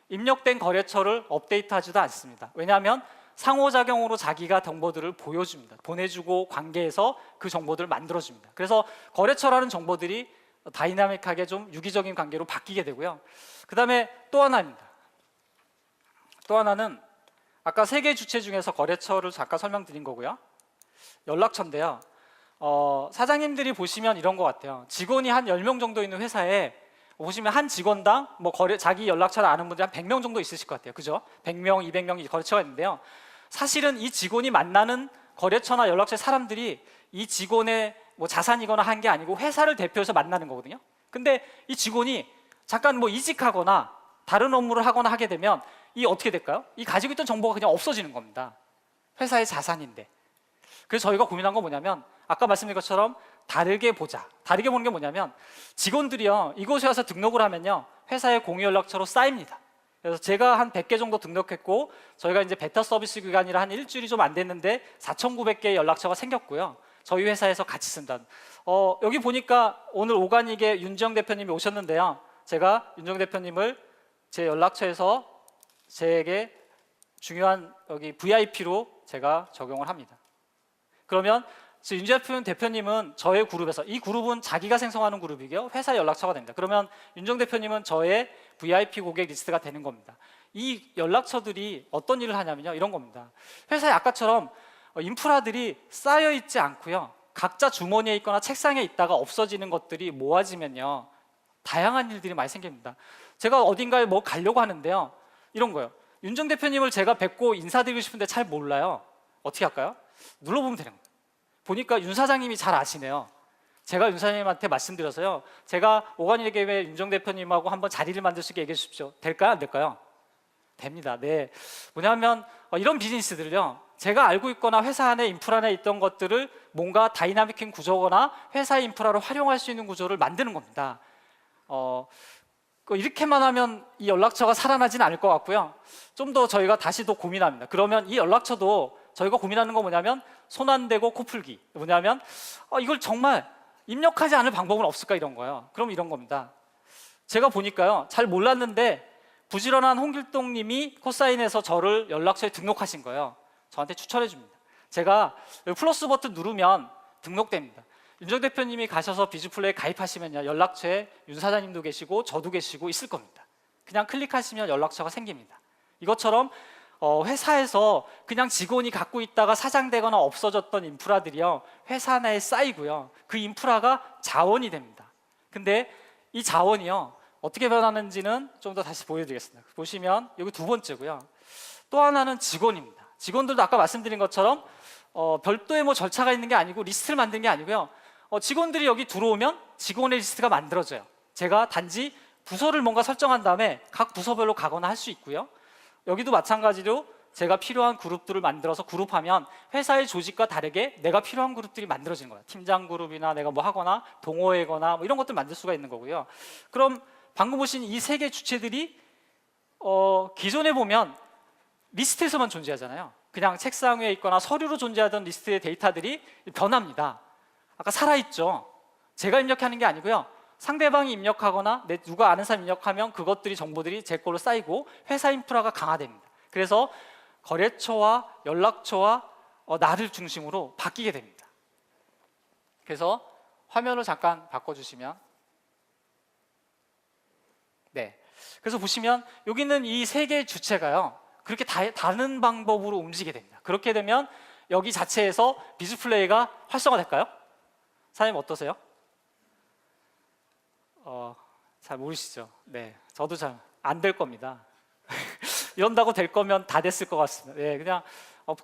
입력된 거래처를 업데이트하지도 않습니다. 왜냐하면 상호작용으로 자기가 정보들을 보여줍니다. 보내주고 관계에서 그 정보들을 만들어줍니다. 그래서 거래처라는 정보들이 다이나믹하게 좀 유기적인 관계로 바뀌게 되고요. 그 다음에 또 하나입니다. 또 하나는 아까 3개 주체 중에서 거래처를 잠깐 설명드린 거고요. 연락처인데요. 사장님들이 보시면 이런 것 같아요. 직원이 한 10명 정도 있는 회사에 보시면 한 직원당 자기 연락처를 아는 분들이 한 100명 정도 있으실 것 같아요. 그죠? 100명, 200명이 거래처가 있는데요. 사실은 이 직원이 만나는 거래처나 연락처의 사람들이 이 직원의 자산이거나 한 게 아니고 회사를 대표해서 만나는 거거든요. 근데 이 직원이 잠깐 이직하거나 다른 업무를 하거나 하게 되면 이 어떻게 될까요? 이 가지고 있던 정보가 그냥 없어지는 겁니다. 회사의 자산인데. 그래서 저희가 고민한 건 뭐냐면 아까 말씀드린 것처럼 다르게 보자. 다르게 보는 게 뭐냐면 직원들이요, 이곳에 와서 등록을 하면요, 회사의 공유 연락처로 쌓입니다. 그래서 제가 한 100개 정도 등록했고 저희가 이제 베타 서비스 기간이라 한 일주일이 좀 안 됐는데 4,900개의 연락처가 생겼고요. 저희 회사에서 같이 쓴다. 여기 보니까 오늘 오가닉에 윤정 대표님이 오셨는데요. 제가 윤정 대표님을 제 연락처에서 제게 중요한 여기 VIP로 제가 적용을 합니다. 그러면 윤재표 대표님은 저의 그룹에서, 이 그룹은 자기가 생성하는 그룹이고요, 회사 연락처가 됩니다. 그러면 윤정 대표님은 저의 VIP 고객 리스트가 되는 겁니다. 이 연락처들이 어떤 일을 하냐면요, 이런 겁니다. 회사에 아까처럼 인프라들이 쌓여 있지 않고요, 각자 주머니에 있거나 책상에 있다가 없어지는 것들이 모아지면요, 다양한 일들이 많이 생깁니다. 제가 어딘가에 가려고 하는데요, 이런 거예요. 윤정 대표님을 제가 뵙고 인사드리고 싶은데 잘 몰라요. 어떻게 할까요? 눌러보면 되는 거예요. 보니까 윤 사장님이 잘 아시네요. 제가 윤 사장님한테 말씀드려서요, 제가 오가닉에 윤정 대표님하고 한번 자리를 만들 수 있게 얘기해 주십시오. 될까요? 안 될까요? 됩니다. 네. 뭐냐면 이런 비즈니스들을요, 제가 알고 있거나 회사 안에 인프라 안에 있던 것들을 뭔가 다이나믹한 구조거나 회사의 인프라로 활용할 수 있는 구조를 만드는 겁니다. 이렇게만 하면 이 연락처가 살아나진 않을 것 같고요. 좀 더 저희가 다시 더 고민합니다. 그러면 이 연락처도 저희가 고민하는 건 뭐냐면 손 안 대고 코 풀기. 뭐냐면 이걸 정말 입력하지 않을 방법은 없을까, 이런 거예요. 그럼 이런 겁니다. 제가 보니까요, 잘 몰랐는데 부지런한 홍길동 님이 코사인에서 저를 연락처에 등록하신 거예요. 저한테 추천해 줍니다. 제가 플러스 버튼 누르면 등록됩니다. 윤정 대표님이 가셔서 비즈플레이에 가입하시면요, 연락처에 윤 사장님도 계시고 저도 계시고 있을 겁니다. 그냥 클릭하시면 연락처가 생깁니다. 이것처럼 회사에서 그냥 직원이 갖고 있다가 사장되거나 없어졌던 인프라들이요, 회사 내에 쌓이고요. 그 인프라가 자원이 됩니다. 근데 이 자원이요, 어떻게 변하는지는 좀 더 다시 보여드리겠습니다. 보시면 여기 두 번째고요. 또 하나는 직원입니다. 직원들도 아까 말씀드린 것처럼 별도의 뭐 절차가 있는 게 아니고 리스트를 만드는 게 아니고요. 직원들이 여기 들어오면 직원의 리스트가 만들어져요. 제가 단지 부서를 뭔가 설정한 다음에 각 부서별로 가거나 할 수 있고요. 여기도 마찬가지로 제가 필요한 그룹들을 만들어서 그룹하면 회사의 조직과 다르게 내가 필요한 그룹들이 만들어지는 거예요. 팀장 그룹이나 내가 뭐 하거나 동호회거나 뭐 이런 것들 만들 수가 있는 거고요. 그럼 방금 보신 이 세 개 주체들이 기존에 보면 리스트에서만 존재하잖아요. 그냥 책상 위에 있거나 서류로 존재하던 리스트의 데이터들이 변합니다. 아까 살아있죠. 제가 입력하는 게 아니고요. 상대방이 입력하거나 누가 아는 사람이 입력하면 그것들이 정보들이 제 걸로 쌓이고 회사 인프라가 강화됩니다. 그래서 거래처와 연락처와 나를 중심으로 바뀌게 됩니다. 그래서 화면을 잠깐 바꿔주시면, 네. 그래서 보시면 여기 있는 이 세 개의 주체가요, 그렇게 다른 방법으로 움직이게 됩니다. 그렇게 되면 여기 자체에서 비즈플레이가 활성화될까요? 사장님 어떠세요? 잘 모르시죠? 네, 저도 잘 안 될 겁니다. 이런다고 될 거면 다 됐을 것 같습니다. 네, 그냥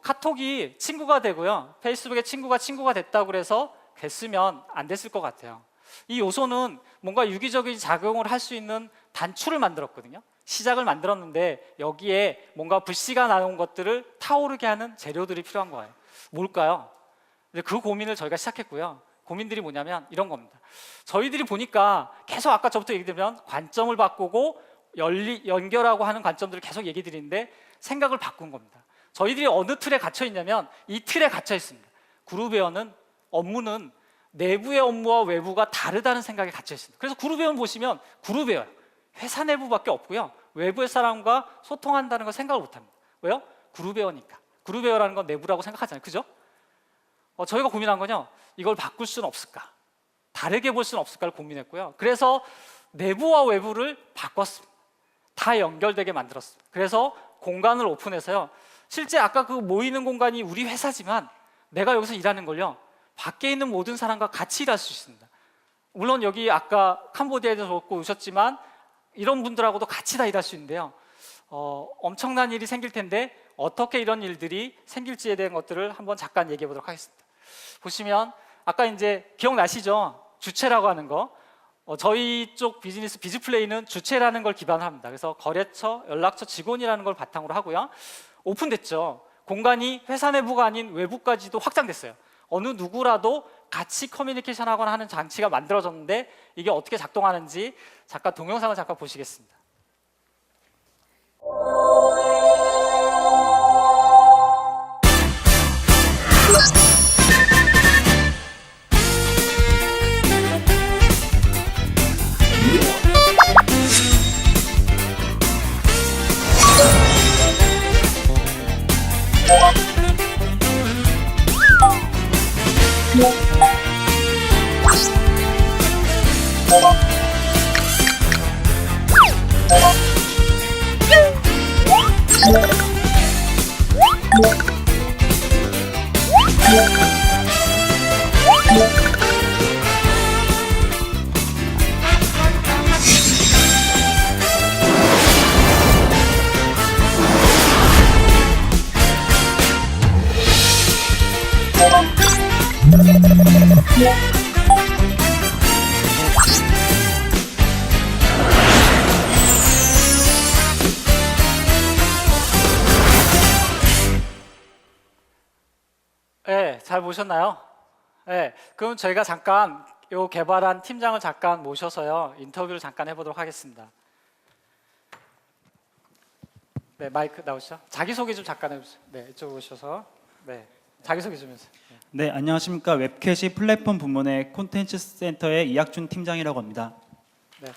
카톡이 친구가 되고요, 페이스북에 친구가 됐다고 그래서 됐으면 안 됐을 것 같아요. 이 요소는 뭔가 유기적인 작용을 할 수 있는 단추를 만들었거든요. 시작을 만들었는데 여기에 뭔가 불씨가 나온 것들을 타오르게 하는 재료들이 필요한 거예요. 뭘까요? 그 고민을 저희가 시작했고요. 고민들이 뭐냐면 이런 겁니다. 저희들이 보니까 계속 아까 저부터 얘기 드리면 관점을 바꾸고 연결하고 하는 관점들을 계속 얘기 드리는데 생각을 바꾼 겁니다. 저희들이 어느 틀에 갇혀 있냐면 이 틀에 갇혀 있습니다. 그룹웨어는 업무는 내부의 업무와 외부가 다르다는 생각에 갇혀 있습니다. 그래서 그룹웨어 보시면 그룹웨어 회사 내부밖에 없고요. 외부의 사람과 소통한다는 걸 생각을 못합니다. 왜요? 그룹웨어니까. 그룹웨어라는 건 내부라고 생각하잖아요. 그죠? 저희가 고민한 건요, 이걸 바꿀 수는 없을까? 다르게 볼 수는 없을까를 고민했고요. 그래서 내부와 외부를 바꿨습니다. 다 연결되게 만들었습니다. 그래서 공간을 오픈해서요, 실제 아까 그 모이는 공간이 우리 회사지만 내가 여기서 일하는 걸요, 밖에 있는 모든 사람과 같이 일할 수 있습니다. 물론 여기 아까 캄보디아에서 오셨지만 이런 분들하고도 같이 다 일할 수 있는데요, 엄청난 일이 생길 텐데 어떻게 이런 일들이 생길지에 대한 것들을 한번 잠깐 얘기해 보도록 하겠습니다. 보시면 아까 이제 기억나시죠? 주체라고 하는 거. 저희 쪽 비즈니스 비즈플레이는 주체라는 걸 기반으로 합니다. 그래서 거래처, 연락처, 직원이라는 걸 바탕으로 하고요. 오픈됐죠. 공간이 회사 내부가 아닌 외부까지도 확장됐어요. 어느 누구라도 같이 커뮤니케이션 하거나 하는 장치가 만들어졌는데 이게 어떻게 작동하는지 잠깐 동영상을 잠깐 보시겠습니다. 네, 잘 보셨나요? 네, 그럼 저희가 잠깐 요 개발한 팀장을 잠깐 모셔서요, 인터뷰를 잠깐 해보도록 하겠습니다. 네, 마이크 나오시죠? 자기소개 좀 잠깐 해주세요. 네, 이쪽으로 오셔서 네, 자기소개 좀 해주세요. 네, 안녕하십니까. 웹캐시 플랫폼 부문의 콘텐츠 센터의 이학준 팀장이라고 합니다. 네.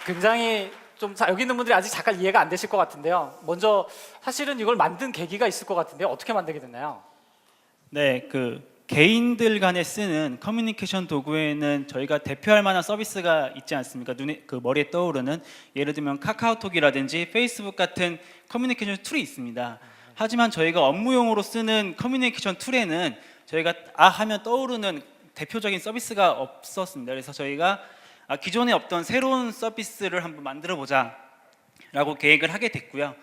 굉장히 좀 여기 있는 분들이 아직 잠깐 이해가 안 되실 것 같은데요. 먼저 사실은 이걸 만든 계기가 있을 것 같은데요. 어떻게 만들게 됐나요? 네, 개인들 간에 쓰는 커뮤니케이션 도구에는 저희가 대표할 만한 서비스가 있지 않습니까? 눈에 그 머리에 떠오르는 예를 들면 카카오톡이라든지 페이스북 같은 커뮤니케이션 툴이 있습니다. 하지만 저희가 업무용으로 쓰는 커뮤니케이션 툴에는 저희가 하면 떠오르는 대표적인 서비스가 없었습니다. 그래서 저희가 기존에 없던 새로운 서비스를 한번 만들어 보자라고 계획을 하게 됐고요.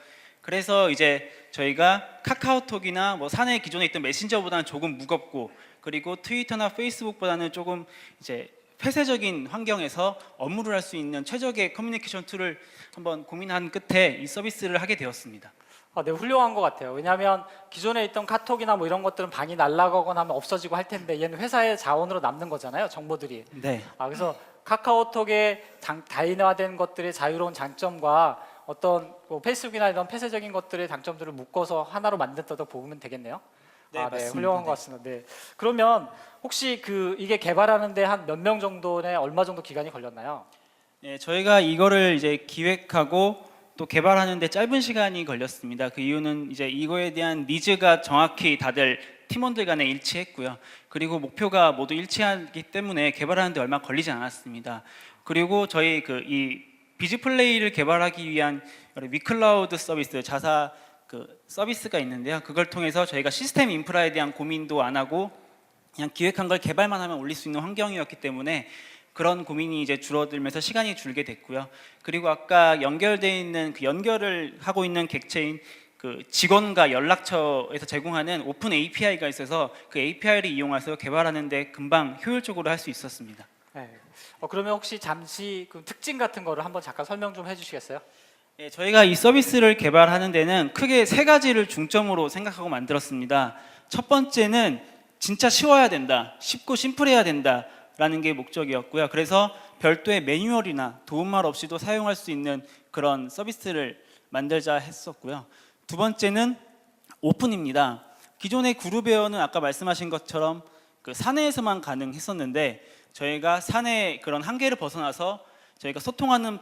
그래서 이제 저희가 카카오톡이나 뭐 사내 기존에 있던 메신저보다는 조금 무겁고, 그리고 트위터나 페이스북보다는 조금 이제 폐쇄적인 환경에서 업무를 할 수 있는 최적의 커뮤니케이션 툴을 한번 고민한 끝에 이 서비스를 하게 되었습니다. 네, 훌륭한 것 같아요. 왜냐하면 기존에 있던 카톡이나 뭐 이런 것들은 방이 날아가거나 하면 없어지고 할 텐데 얘는 회사의 자원으로 남는 거잖아요, 정보들이. 네. 그래서 카카오톡의 다인화된 것들의 자유로운 장점과 어떤 뭐 페이스북이나 이런 폐쇄적인 것들의 장점들을 묶어서 하나로 만든다고 보면 되겠네요. 네, 맞습니다. 훌륭한 것 같습니다. 네. 그러면 혹시 이게 개발하는데 한 몇 명 정도에 얼마 정도 기간이 걸렸나요? 네, 저희가 이거를 이제 기획하고 또 개발하는데 짧은 시간이 걸렸습니다. 그 이유는 이제 이거에 대한 니즈가 정확히 다들 팀원들 간에 일치했고요. 그리고 목표가 모두 일치하기 때문에 개발하는데 얼마 걸리지 않았습니다. 그리고 저희 이 비즈플레이를 개발하기 위한 위클라우드 서비스, 자사 서비스가 있는데요. 그걸 통해서 저희가 시스템 인프라에 대한 고민도 안 하고 그냥 기획한 걸 개발만 하면 올릴 수 있는 환경이었기 때문에 그런 고민이 이제 줄어들면서 시간이 줄게 됐고요. 그리고 아까 연결되어 있는 연결을 하고 있는 객체인 직원과 연락처에서 제공하는 오픈 API가 있어서 그 API를 이용해서 개발하는데 금방 효율적으로 할 수 있었습니다. 네. 그러면 혹시 잠시 특징 같은 거를 한번 잠깐 설명 좀 해주시겠어요? 네, 저희가 이 서비스를 개발하는 데는 크게 3가지를 중점으로 생각하고 만들었습니다. 첫 번째는 진짜 쉬워야 된다, 쉽고 심플해야 된다라는 게 목적이었고요. 그래서 별도의 매뉴얼이나 도움말 없이도 사용할 수 있는 그런 서비스를 만들자 했었고요. 두 번째는 오픈입니다. 기존의 그룹웨어는 아까 말씀하신 것처럼 사내에서만 가능했었는데 저희가 사내 그런 한계를 벗어나서 저희가 소통하는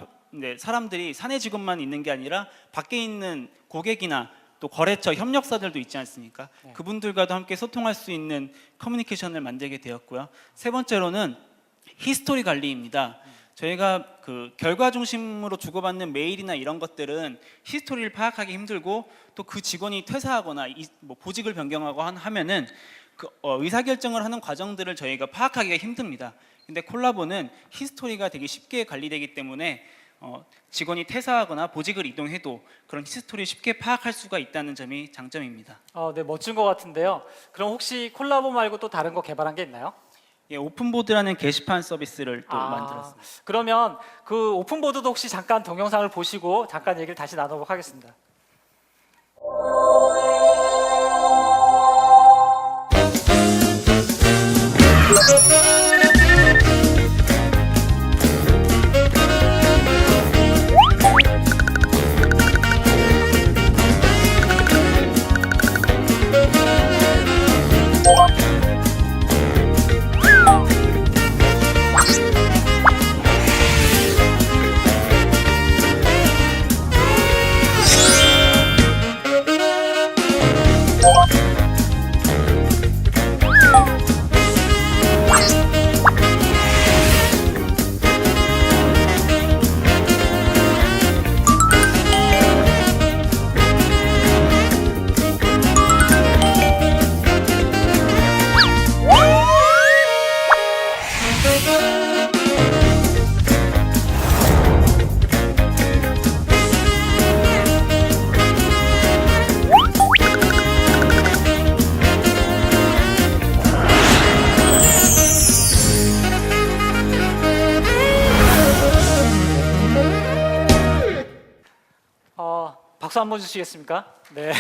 사람들이 사내 직원만 있는 게 아니라 밖에 있는 고객이나 또 거래처 협력사들도 있지 않습니까? 네. 그분들과도 함께 소통할 수 있는 커뮤니케이션을 만들게 되었고요. 세 번째로는 히스토리 관리입니다. 저희가 결과 중심으로 주고받는 메일이나 이런 것들은 히스토리를 파악하기 힘들고 또 그 직원이 퇴사하거나 보직을 변경하고 하면은 의사결정을 하는 과정들을 저희가 파악하기가 힘듭니다. 근데 콜라보는 히스토리가 되게 쉽게 관리되기 때문에 직원이 퇴사하거나 보직을 이동해도 그런 히스토리를 쉽게 파악할 수가 있다는 점이 장점입니다. 네, 멋진 것 같은데요. 그럼 혹시 콜라보 말고 또 다른 거 개발한 게 있나요? 예, 오픈보드라는 게시판 서비스를 또 만들었습니다. 그러면 그 오픈보드도 혹시 잠깐 동영상을 보시고 잠깐 얘기를 다시 나눠보도록 하겠습니다. 박수 한번 주시겠습니까? 네.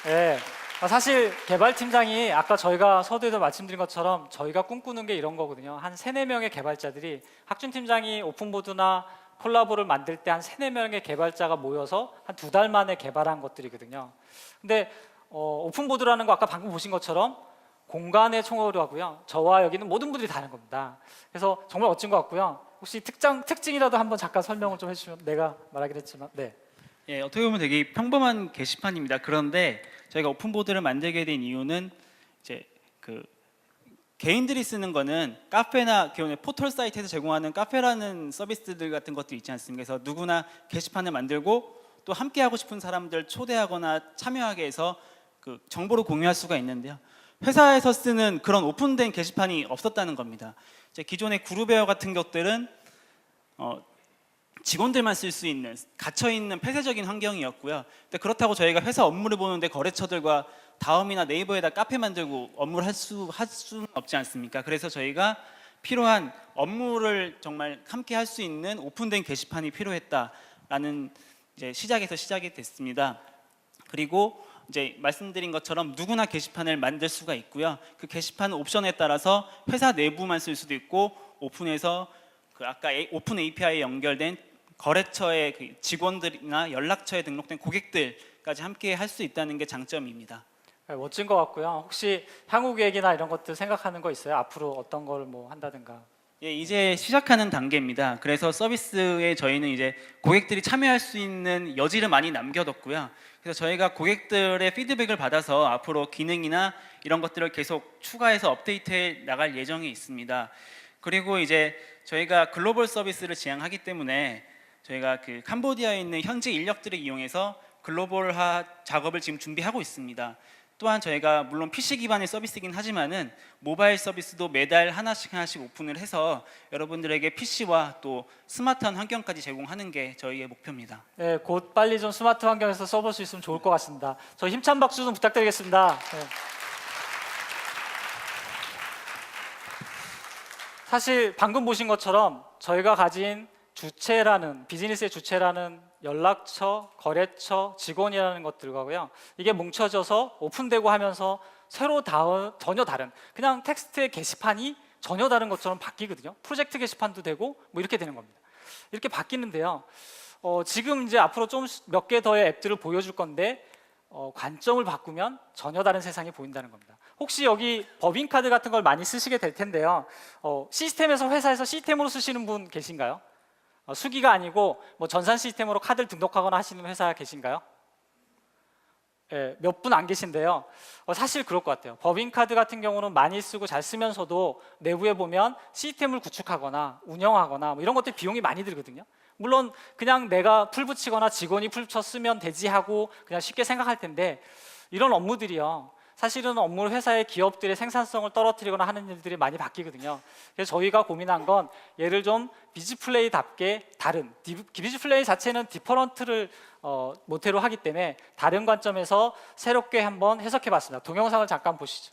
네. 사실 개발팀장이 아까 저희가 서두에도 말씀드린 것처럼 저희가 꿈꾸는 게 이런 거거든요. 한 3-4명의 개발자들이 학준팀장이 오픈보드나 콜라보를 만들 때 한 3-4명의 개발자가 모여서 한 2달 만에 개발한 것들이거든요. 근데 오픈보드라는 거 아까 방금 보신 것처럼 공간의 총어로 하고요. 저와 여기는 모든 분들이 다른 겁니다. 그래서 정말 멋진 것 같고요. 혹시 특징이라도 한번 잠깐 설명을 좀 해주시면. 내가 말하긴 했지만. 네. 예, 어떻게 보면 되게 평범한 게시판입니다. 그런데 저희가 오픈보드를 만들게 된 이유는 이제 그 개인들이 쓰는 거는 카페나 기존의 포털 사이트에서 제공하는 카페라는 서비스들 같은 것도 있지 않습니까? 그래서 누구나 게시판을 만들고 또 함께 하고 싶은 사람들 초대하거나 참여하게 해서 그 정보를 공유할 수가 있는데요. 회사에서 쓰는 그런 오픈된 게시판이 없었다는 겁니다. 이제 기존의 그룹웨어 같은 것들은 직원들만 쓸 수 있는 갇혀 있는 폐쇄적인 환경이었고요. 근데 그렇다고 저희가 회사 업무를 보는데 거래처들과 다음이나 네이버에다 카페 만들고 업무를 할 수는 없지 않습니까? 그래서 저희가 필요한 업무를 정말 함께 할 수 있는 오픈된 게시판이 필요했다라는 이제 시작에서 시작이 됐습니다. 그리고 이제 말씀드린 것처럼 누구나 게시판을 만들 수가 있고요. 그 게시판 옵션에 따라서 회사 내부만 쓸 수도 있고 오픈해서 그 아까 오픈 API에 연결된 거래처의 그 직원들이나 연락처에 등록된 고객들까지 함께 할 수 있다는 게 장점입니다. 네, 멋진 것 같고요. 혹시 향후 계획이나 이런 것들 생각하는 거 있어요? 앞으로 어떤 걸 뭐 한다든가? 예, 이제 시작하는 단계입니다. 그래서 서비스에 저희는 이제 고객들이 참여할 수 있는 여지를 많이 남겨뒀고요. 그래서 저희가 고객들의 피드백을 받아서 앞으로 기능이나 이런 것들을 계속 추가해서 업데이트해 나갈 예정이 있습니다. 그리고 이제 저희가 글로벌 서비스를 지향하기 때문에 저희가 그 캄보디아에 있는 현지 인력들을 이용해서 글로벌화 작업을 지금 준비하고 있습니다. 또한 저희가 물론 PC 기반의 서비스이긴 하지만은 모바일 서비스도 매달 하나씩 오픈을 해서 여러분들에게 PC와 또 스마트한 환경까지 제공하는 게 저희의 목표입니다. 네, 곧 빨리 좀 스마트 환경에서 써볼 수 있으면 좋을 것 같습니다. 저 힘찬 박수 좀 부탁드리겠습니다. 네. 사실 방금 보신 것처럼 저희가 가진 주체라는 비즈니스의 주체라는 연락처, 거래처, 직원이라는 것들과고요. 이게 뭉쳐져서 오픈되고 하면서 전혀 다른 그냥 텍스트의 게시판이 전혀 다른 것처럼 바뀌거든요. 프로젝트 게시판도 되고 뭐 이렇게 되는 겁니다. 이렇게 바뀌는데요. 지금 이제 앞으로 좀 몇 개 더의 앱들을 보여줄 건데 관점을 바꾸면 전혀 다른 세상이 보인다는 겁니다. 혹시 여기 법인카드 같은 걸 많이 쓰시게 될 텐데요. 시스템에서 회사에서 시스템으로 쓰시는 분 계신가요? 수기가 아니고 뭐 전산 시스템으로 카드를 등록하거나 하시는 회사 계신가요? 예, 몇 분 안 계신데요. 사실 그럴 것 같아요. 법인카드 같은 경우는 많이 쓰고 잘 쓰면서도 내부에 보면 시스템을 구축하거나 운영하거나 뭐 이런 것들 비용이 많이 들거든요. 물론 그냥 내가 풀 붙이거나 직원이 풀 붙여 쓰면 되지 하고 그냥 쉽게 생각할 텐데 이런 업무들이요. 사실은 업무를 회사의 기업들의 생산성을 떨어뜨리거나 하는 일들이 많이 바뀌거든요. 그래서 저희가 고민한 건 얘를 좀 비즈플레이답게 다른 비즈플레이 자체는 디퍼런트를 모태로 하기 때문에 다른 관점에서 새롭게 한번 해석해봤습니다. 동영상을 잠깐 보시죠.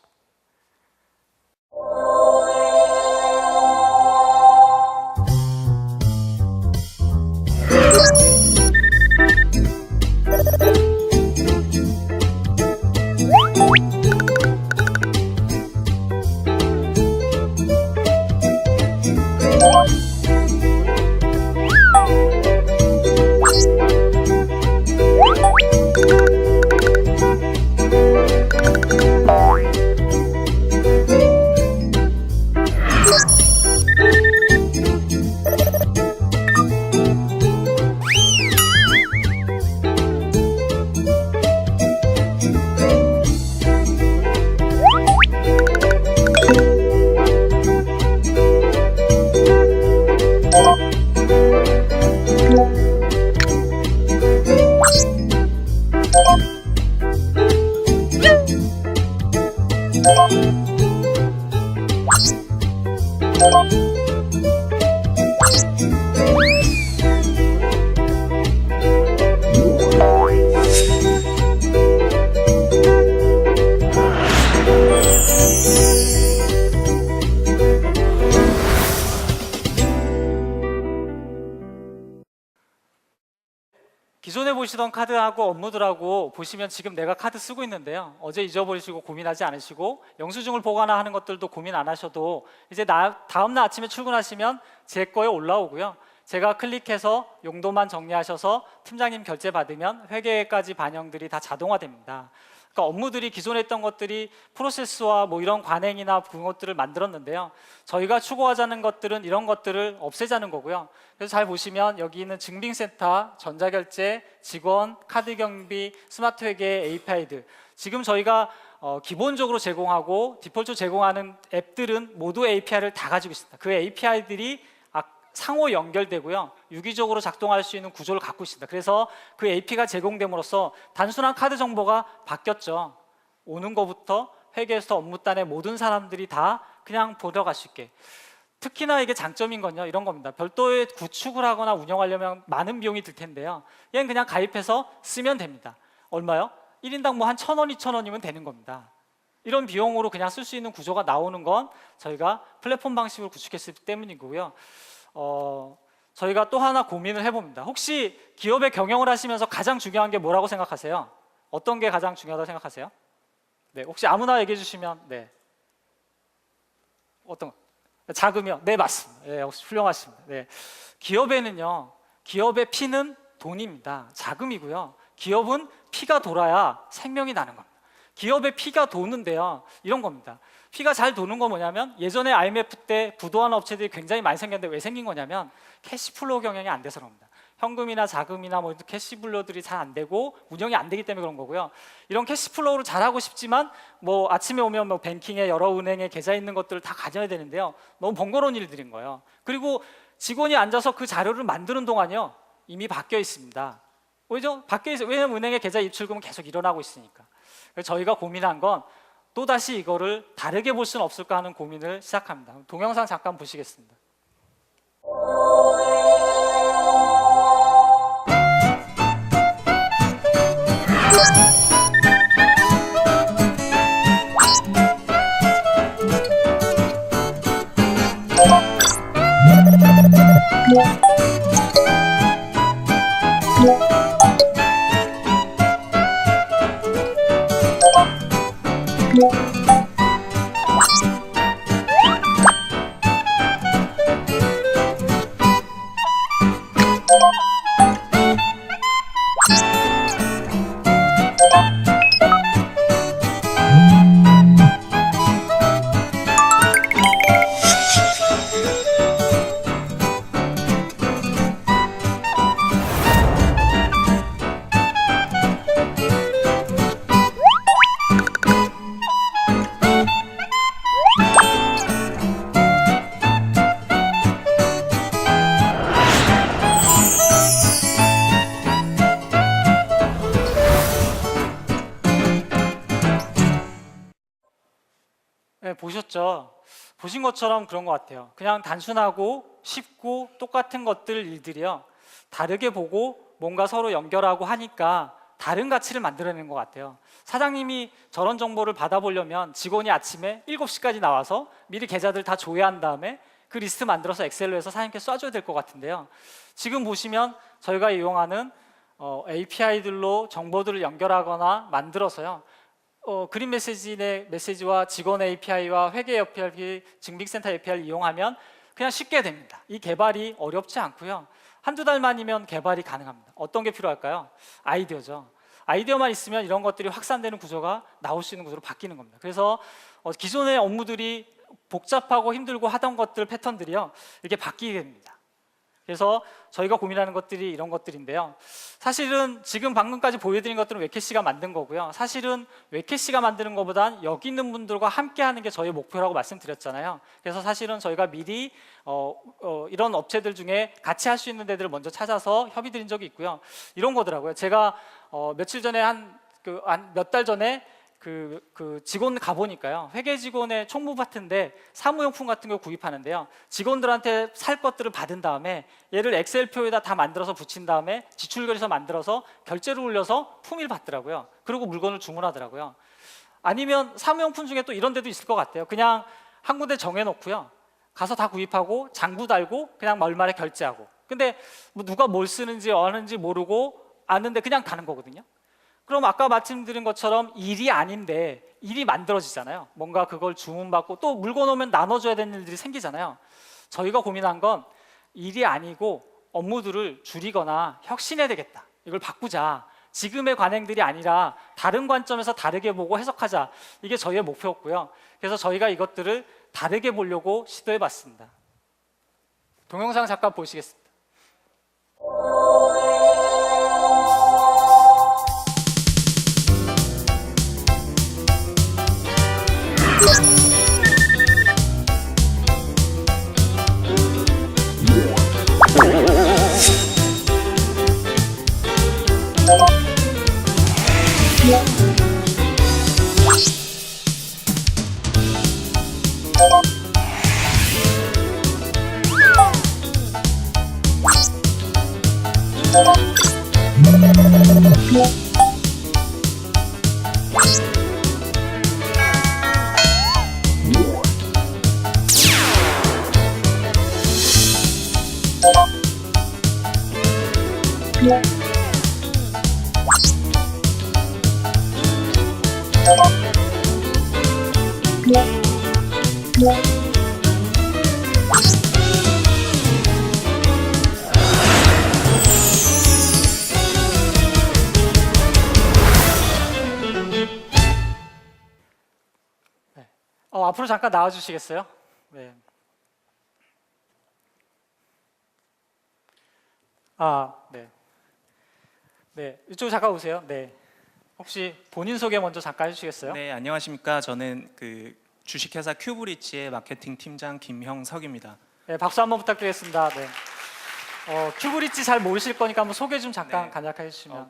기존에 보시던 카드하고 업무들하고 보시면 지금 내가 카드 쓰고 있는데요. 어제 잊어버리시고 고민하지 않으시고 영수증을 보관하는 것들도 고민 안 하셔도 이제 다음날 아침에 출근하시면 제 거에 올라오고요. 제가 클릭해서 용도만 정리하셔서 팀장님 결제 받으면 회계까지 반영들이 다 자동화됩니다. 그러니까 업무들이 기존에 했던 것들이 프로세스와 뭐 이런 관행이나 그런 것들을 만들었는데요. 저희가 추구하자는 것들은 이런 것들을 없애자는 거고요. 그래서 잘 보시면 여기 있는 증빙센터, 전자결제, 직원, 카드 경비, 스마트 회계, API들 지금 저희가 기본적으로 제공하고 디폴트 제공하는 앱들은 모두 API를 다 가지고 있습니다. 그 API들이 상호 연결되고요. 유기적으로 작동할 수 있는 구조를 갖고 있습니다. 그래서 그 API가 제공됨으로써 단순한 카드 정보가 바뀌었죠. 오는 것부터 회계에서 업무단의 모든 사람들이 다 그냥 보러 갈 수 있게. 특히나 이게 장점인 건요, 이런 겁니다. 별도의 구축을 하거나 운영하려면 많은 비용이 들 텐데요. 얘는 그냥 가입해서 쓰면 됩니다. 얼마요? 1인당 뭐 한 1,000원, 2,000원이면 되는 겁니다. 이런 비용으로 그냥 쓸 수 있는 구조가 나오는 건 저희가 플랫폼 방식으로 구축했기 때문이고요. 저희가 또 하나 고민을 해봅니다. 혹시 기업의 경영을 하시면서 가장 중요한 게 뭐라고 생각하세요? 어떤 게 가장 중요하다고 생각하세요? 네, 혹시 아무나 얘기해 주시면. 네. 어떤 거? 자금이요? 네, 맞습니다. 네, 혹시 훌륭하십니다. 네. 기업에는요, 기업의 피는 돈입니다. 자금이고요. 기업은 피가 돌아야 생명이 나는 겁니다. 기업의 피가 도는데요, 이런 겁니다. 피가 잘 도는 건 뭐냐면, 예전에 IMF 때 부도한 업체들이 굉장히 많이 생겼는데 왜 생긴 거냐면 캐시플로우 경영이 안 돼서 그럽니다. 현금이나 자금이나 뭐 캐시플로우들이 잘 안 되고 운영이 안 되기 때문에 그런 거고요. 이런 캐시플로우를 잘하고 싶지만 뭐 아침에 오면 뭐 뱅킹에 여러 은행에 계좌 있는 것들을 다 가져야 되는데요. 너무 번거로운 일들인 거예요. 그리고 직원이 앉아서 그 자료를 만드는 동안요, 이미 바뀌어 있습니다. 왜죠? 바뀌어 있어요. 왜냐면 은행에 계좌 입출금은 계속 일어나고 있으니까. 그래서 저희가 고민한 건 또다시 이거를 다르게 볼 수는 없을까 하는 고민을 시작합니다. 동영상 잠깐 보시겠습니다. 네, 보셨죠? 보신 것처럼 그런 것 같아요. 그냥 단순하고 쉽고 똑같은 일들이요, 다르게 보고 뭔가 서로 연결하고 하니까 다른 가치를 만들어내는 것 같아요. 사장님이 저런 정보를 받아보려면 직원이 아침에 7시까지 나와서 미리 계좌들 다 조회한 다음에 그 리스트 만들어서 엑셀로 해서 사장님께 쏴줘야 될 것 같은데요. 지금 보시면 저희가 이용하는 API들로 정보들을 연결하거나 만들어서요, 그린 메시지의 메시지와 직원 API와 회계 API, 증빙센터 API를 이용하면 그냥 쉽게 됩니다. 이 개발이 어렵지 않고요. 한두 달만이면 개발이 가능합니다. 어떤 게 필요할까요? 아이디어죠. 아이디어만 있으면 이런 것들이 확산되는 구조가 나올 수 있는 구조로 바뀌는 겁니다. 그래서 기존의 업무들이 복잡하고 힘들고 하던 것들 패턴들이요, 이렇게 바뀌게 됩니다. 그래서 저희가 고민하는 것들이 이런 것들인데요. 사실은 지금 방금까지 보여드린 것들은 웨캐시가 만든 거고요. 사실은 웨캐시가 만드는 것보단 여기 있는 분들과 함께 하는 게 저희의 목표라고 말씀드렸잖아요. 그래서 사실은 저희가 미리 이런 업체들 중에 같이 할 수 있는 데들을 먼저 찾아서 협의 드린 적이 있고요. 이런 거더라고요. 제가 며칠 전에 몇 달 전에 그 직원 가보니까요, 회계 직원의 총무 파트인데 사무용품 같은 걸 구입하는데요, 직원들한테 살 것들을 받은 다음에 얘를 엑셀표에다 다 만들어서 붙인 다음에 지출결의서 만들어서 결제를 올려서 품위를 받더라고요. 그리고 물건을 주문하더라고요. 아니면 사무용품 중에 또 이런 데도 있을 것 같아요. 그냥 한 군데 정해놓고요, 가서 다 구입하고 장부 달고 그냥 월말에 결제하고, 근데 뭐 누가 뭘 쓰는지 아는지 모르고 아는데 그냥 가는 거거든요. 그럼 아까 말씀드린 것처럼 일이 아닌데 일이 만들어지잖아요. 뭔가 그걸 주문받고 또 물건 오면 나눠줘야 되는 일들이 생기잖아요. 저희가 고민한 건 일이 아니고 업무들을 줄이거나 혁신해야 되겠다, 이걸 바꾸자, 지금의 관행들이 아니라 다른 관점에서 다르게 보고 해석하자, 이게 저희의 목표였고요. 그래서 저희가 이것들을 다르게 보려고 시도해봤습니다. 동영상 잠깐 보시겠습니다. 앞으로 잠깐 나와 주시겠어요? 네. 네. 네, 이쪽 잠깐 오세요. 네. 혹시 본인 소개 먼저 잠깐 해주시겠어요? 네, 안녕하십니까. 저는 그 주식회사 큐브리치의 마케팅 팀장 김형석입니다. 네, 박수 한번 부탁드리겠습니다. 네. 큐브리치 잘 모르실 거니까 한번 소개 좀 잠깐 네. 간략하게 해주시면.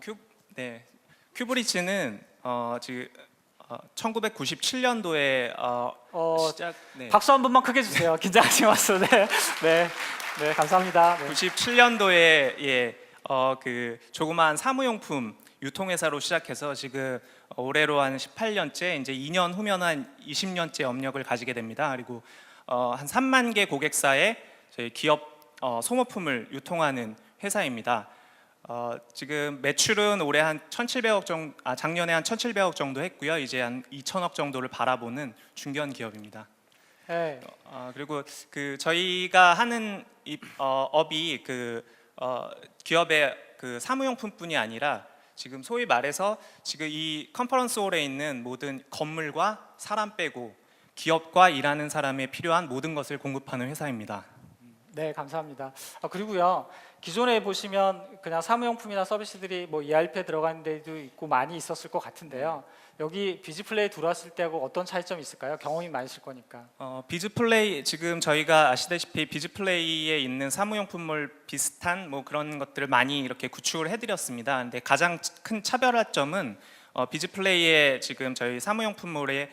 큐브리치는 지금 1997년도에 시작. 네. 박수 한 번만 크게 주세요. 긴장하지 마세요. 네, 네, 네, 감사합니다. 네. 97년도에 그 조그마한 사무용품 유통회사로 시작해서 지금 올해로 한 18년째, 이제 2년 후면 한 20년째 업력을 가지게 됩니다. 그리고 한 3만 개 고객사에 저희 기업 소모품을 유통하는 회사입니다. 지금 매출은 올해 한 1,700억 정도, 작년에 한 1,700억 정도 했고요. 이제 한 2,000억 정도를 바라보는 중견 기업입니다. 네. 그리고 그 저희가 하는 이 업이 그 기업의 그 사무용품뿐이 아니라 지금 소위 말해서 지금 이 컨퍼런스 홀에 있는 모든 건물과 사람 빼고 기업과 일하는 사람에 필요한 모든 것을 공급하는 회사입니다. 네, 감사합니다. 그리고요, 기존에 보시면 그냥 사무용품이나 서비스들이 뭐 ERP에 들어가는 데도 있고 많이 있었을 것 같은데요. 여기 비즈플레이 들어왔을 때하고 어떤 차이점이 있을까요? 경험이 많으실 거니까. 비즈플레이, 지금 저희가 아시다시피 비즈플레이에 있는 사무용품물 비슷한 뭐 그런 것들을 많이 이렇게 구축을 해드렸습니다. 근데 가장 큰 차별화점은 비즈플레이의 지금 저희 사무용품물의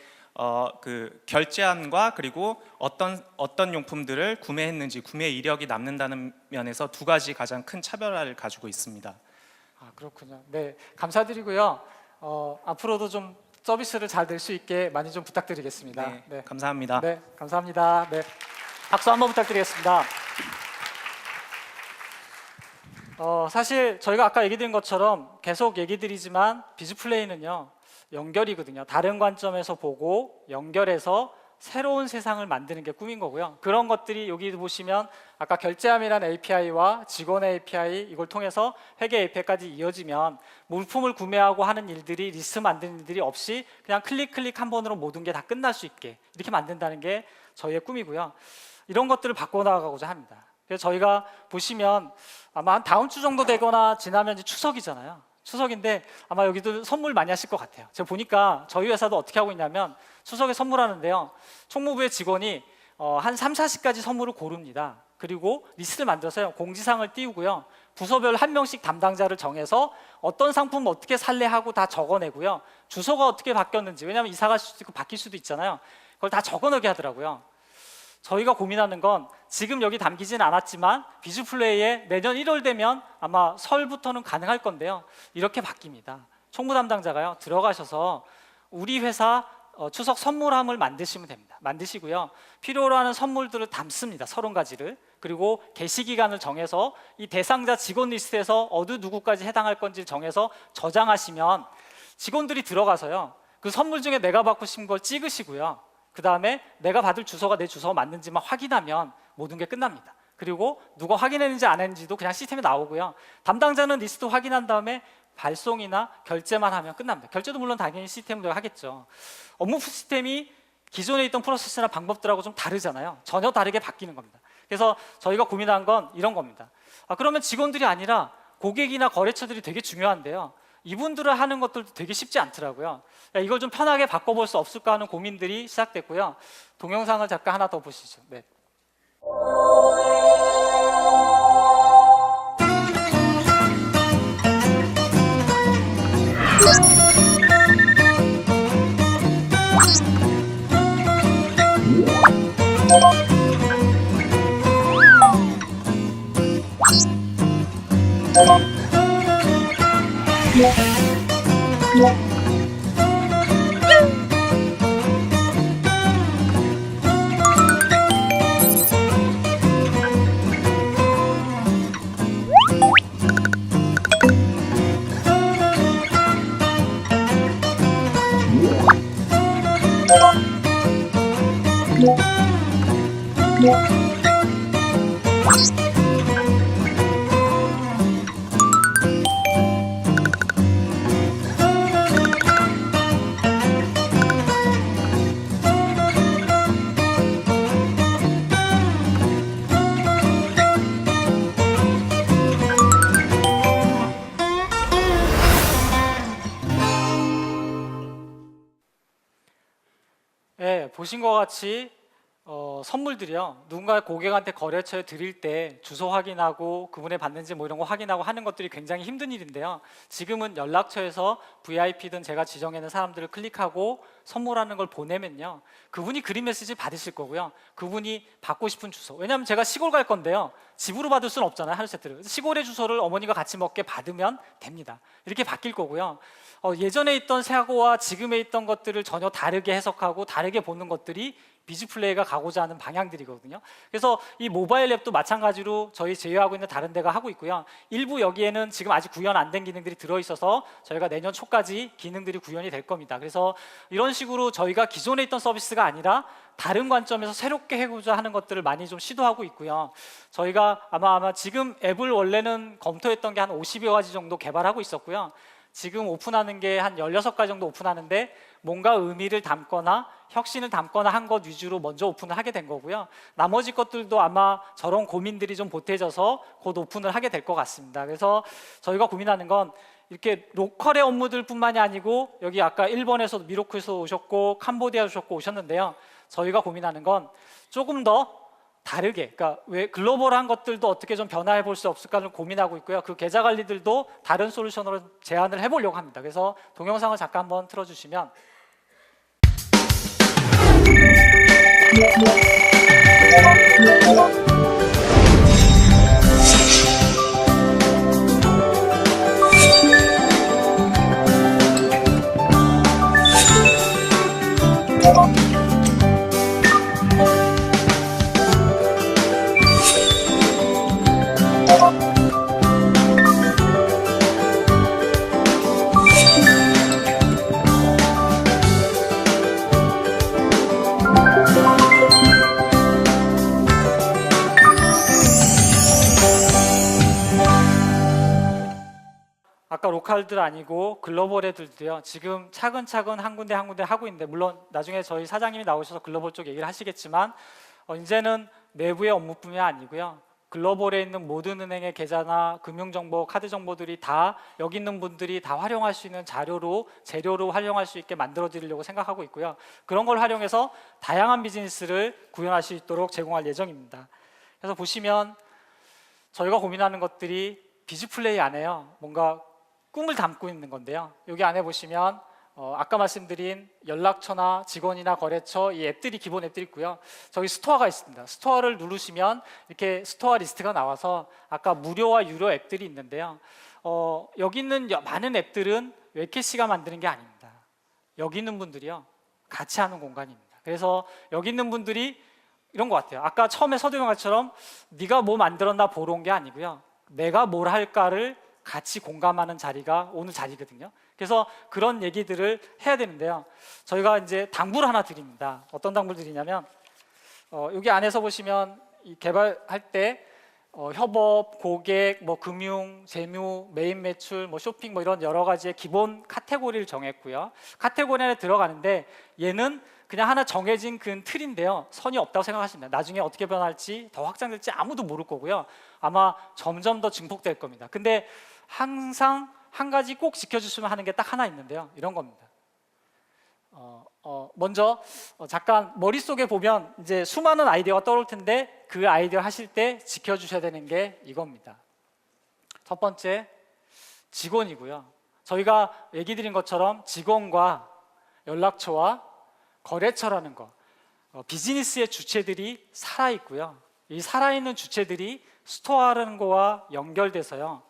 그 결제함과 그리고 어떤 용품들을 구매했는지 구매 이력이 남는다는 면에서 두 가지 가장 큰 차별화를 가지고 있습니다. 그렇군요. 네, 감사드리고요. 앞으로도 좀 서비스를 잘 낼 수 있게 많이 좀 부탁드리겠습니다. 네, 네, 감사합니다. 네, 감사합니다. 네, 박수 한번 부탁드리겠습니다. 사실 저희가 아까 얘기 드린 것처럼 계속 얘기 드리지만 비즈플레이는요, 연결이거든요. 다른 관점에서 보고 연결해서 새로운 세상을 만드는 게 꿈인 거고요. 그런 것들이 여기 보시면 아까 결제함이라는 API와 직원의 API, 이걸 통해서 회계 API까지 이어지면 물품을 구매하고 하는 일들이, 리스트 만드는 일들이 없이 그냥 클릭 한 번으로 모든 게 다 끝날 수 있게 이렇게 만든다는 게 저희의 꿈이고요. 이런 것들을 바꿔나가고자 합니다. 그래서 저희가 보시면 아마 한 다음 주 정도 되거나 지나면 이제 추석이잖아요. 추석인데 아마 여기도 선물 많이 하실 것 같아요. 제가 보니까 저희 회사도 어떻게 하고 있냐면 추석에 선물하는데요, 총무부의 직원이 한 3, 40가지 선물을 고릅니다. 그리고 리스트를 만들어서 공지사항을 띄우고요, 부서별 한 명씩 담당자를 정해서 어떤 상품 어떻게 살래 하고 다 적어내고요, 주소가 어떻게 바뀌었는지, 왜냐하면 이사 갈 수도 있고 바뀔 수도 있잖아요. 그걸 다 적어내게 하더라고요. 저희가 고민하는 건 지금 여기 담기진 않았지만 비즈플레이에 내년 1월 되면 아마 설부터는 가능할 건데요, 이렇게 바뀝니다. 총무 담당자가요, 들어가셔서 우리 회사 추석 선물함을 만드시면 됩니다. 만드시고요, 필요로 하는 선물들을 담습니다. 30가지를. 그리고 게시기간을 정해서 이 대상자 직원 리스트에서 어느 누구까지 해당할 건지를 정해서 저장하시면 직원들이 들어가서요, 그 선물 중에 내가 받고 싶은 걸 찍으시고요, 그 다음에 내가 받을 주소가 내 주소가 맞는지만 확인하면 모든 게 끝납니다. 그리고 누가 확인했는지 안 했는지도 그냥 시스템에 나오고요, 담당자는 리스트 확인한 다음에 발송이나 결제만 하면 끝납니다. 결제도 물론 당연히 시스템으로 하겠죠. 업무 시스템이 기존에 있던 프로세스나 방법들하고 좀 다르잖아요. 전혀 다르게 바뀌는 겁니다. 그래서 저희가 고민한 건 이런 겁니다. 그러면 직원들이 아니라 고객이나 거래처들이 되게 중요한데요, 이분들을 하는 것들도 되게 쉽지 않더라고요. 이걸 좀 편하게 바꿔볼 수 없을까 하는 고민들이 시작됐고요. 동영상을 잠깐 하나 더 보시죠. 네. 네, 보신 것 같이 선물들이요. 누군가 고객한테 거래처에 드릴 때 주소 확인하고 그분이 받는지 뭐 이런 거 확인하고 하는 것들이 굉장히 힘든 일인데요. 지금은 연락처에서 VIP든 제가 지정해놓은 사람들을 클릭하고 선물하는 걸 보내면요. 그분이 그림 메시지 받으실 거고요. 그분이 받고 싶은 주소. 왜냐하면 제가 시골 갈 건데요. 집으로 받을 수는 없잖아요. 하루 세트를. 시골의 주소를 어머니가 같이 먹게 받으면 됩니다. 이렇게 바뀔 거고요. 예전에 있던 사고와 지금에 있던 것들을 전혀 다르게 해석하고 다르게 보는 것들이 비즈플레이가 가고자 하는 방향들이거든요. 그래서 이 모바일 앱도 마찬가지로 저희 제휴하고 있는 다른 데가 하고 있고요. 일부 여기에는 지금 아직 구현 안 된 기능들이 들어있어서 저희가 내년 초까지 기능들이 구현이 될 겁니다. 그래서 이런 식으로 저희가 기존에 있던 서비스가 아니라 다른 관점에서 새롭게 해보자 하는 것들을 많이 좀 시도하고 있고요. 저희가 아마 지금 앱을 원래는 검토했던 게 한 50여 가지 정도 개발하고 있었고요. 지금 오픈하는 게 한 16가지 정도 오픈하는데 뭔가 의미를 담거나 혁신을 담거나 한 것 위주로 먼저 오픈을 하게 된 거고요. 나머지 것들도 아마 저런 고민들이 좀 보태져서 곧 오픈을 하게 될 것 같습니다. 그래서 저희가 고민하는 건 이렇게 로컬의 업무들 뿐만이 아니고 여기 아까 일본에서 미로크에서 오셨고 캄보디아 오셨는데요. 저희가 고민하는 건 조금 더 다르게, 그러니까 왜 글로벌한 것들도 어떻게 좀 변화해 볼 수 없을까를 고민하고 있고요. 그 계좌 관리들도 다른 솔루션으로 제안을 해보려고 합니다. 그래서 동영상을 잠깐 한번 틀어주시면. 아까 로컬들 아니고 글로벌 애들도요. 지금 차근차근 한 군데 하고 있는데, 물론 나중에 저희 사장님이 나오셔서 글로벌 쪽 얘기를 하시겠지만 이제는 내부의 업무뿐이 아니고요. 글로벌에 있는 모든 은행의 계좌나 금융정보, 카드 정보들이 다 여기 있는 분들이 다 활용할 수 있는 재료로 활용할 수 있게 만들어 드리려고 생각하고 있고요. 그런 걸 활용해서 다양한 비즈니스를 구현할 수 있도록 제공할 예정입니다. 그래서 보시면 저희가 고민하는 것들이 비즈플레이 안에요. 뭔가 꿈을 담고 있는 건데요. 여기 안에 보시면 아까 말씀드린 연락처나 직원이나 거래처 이 앱들이 기본 앱들이 있고요. 저기 스토어가 있습니다. 스토어를 누르시면 이렇게 스토어 리스트가 나와서 아까 무료와 유료 앱들이 있는데요. 여기 있는 많은 앱들은 웨케시가 만드는 게 아닙니다. 여기 있는 분들이요. 같이 하는 공간입니다. 그래서 여기 있는 분들이 이런 것 같아요. 아까 처음에 서두영아처럼 네가 뭐 만들었나 보러 온 게 아니고요. 내가 뭘 할까를 같이 공감하는 자리가 오늘 자리거든요. 그래서 그런 얘기들을 해야 되는데요. 저희가 이제 당부를 하나 드립니다. 어떤 당부를 드리냐면 여기 안에서 보시면 이 개발할 때 협업, 고객, 뭐 금융, 재무, 메인 매출, 뭐 쇼핑 뭐 이런 여러 가지의 기본 카테고리를 정했고요. 카테고리 안에 들어가는데 얘는 그냥 하나 정해진 그 틀인데요. 선이 없다고 생각하시면 돼요. 나중에 어떻게 변할지 더 확장될지 아무도 모를 거고요. 아마 점점 더 증폭될 겁니다. 근데 항상 한 가지 꼭 지켜주시면 하는 게 딱 하나 있는데요. 이런 겁니다. 먼저 잠깐 머릿속에 보면 이제 수많은 아이디어가 떠올 텐데 그 아이디어 하실 때 지켜주셔야 되는 게 이겁니다. 첫 번째, 직원이고요. 저희가 얘기 드린 것처럼 직원과 연락처와 거래처라는 거, 비즈니스의 주체들이 살아있고요. 이 살아있는 주체들이 스토어라는 거와 연결돼서요.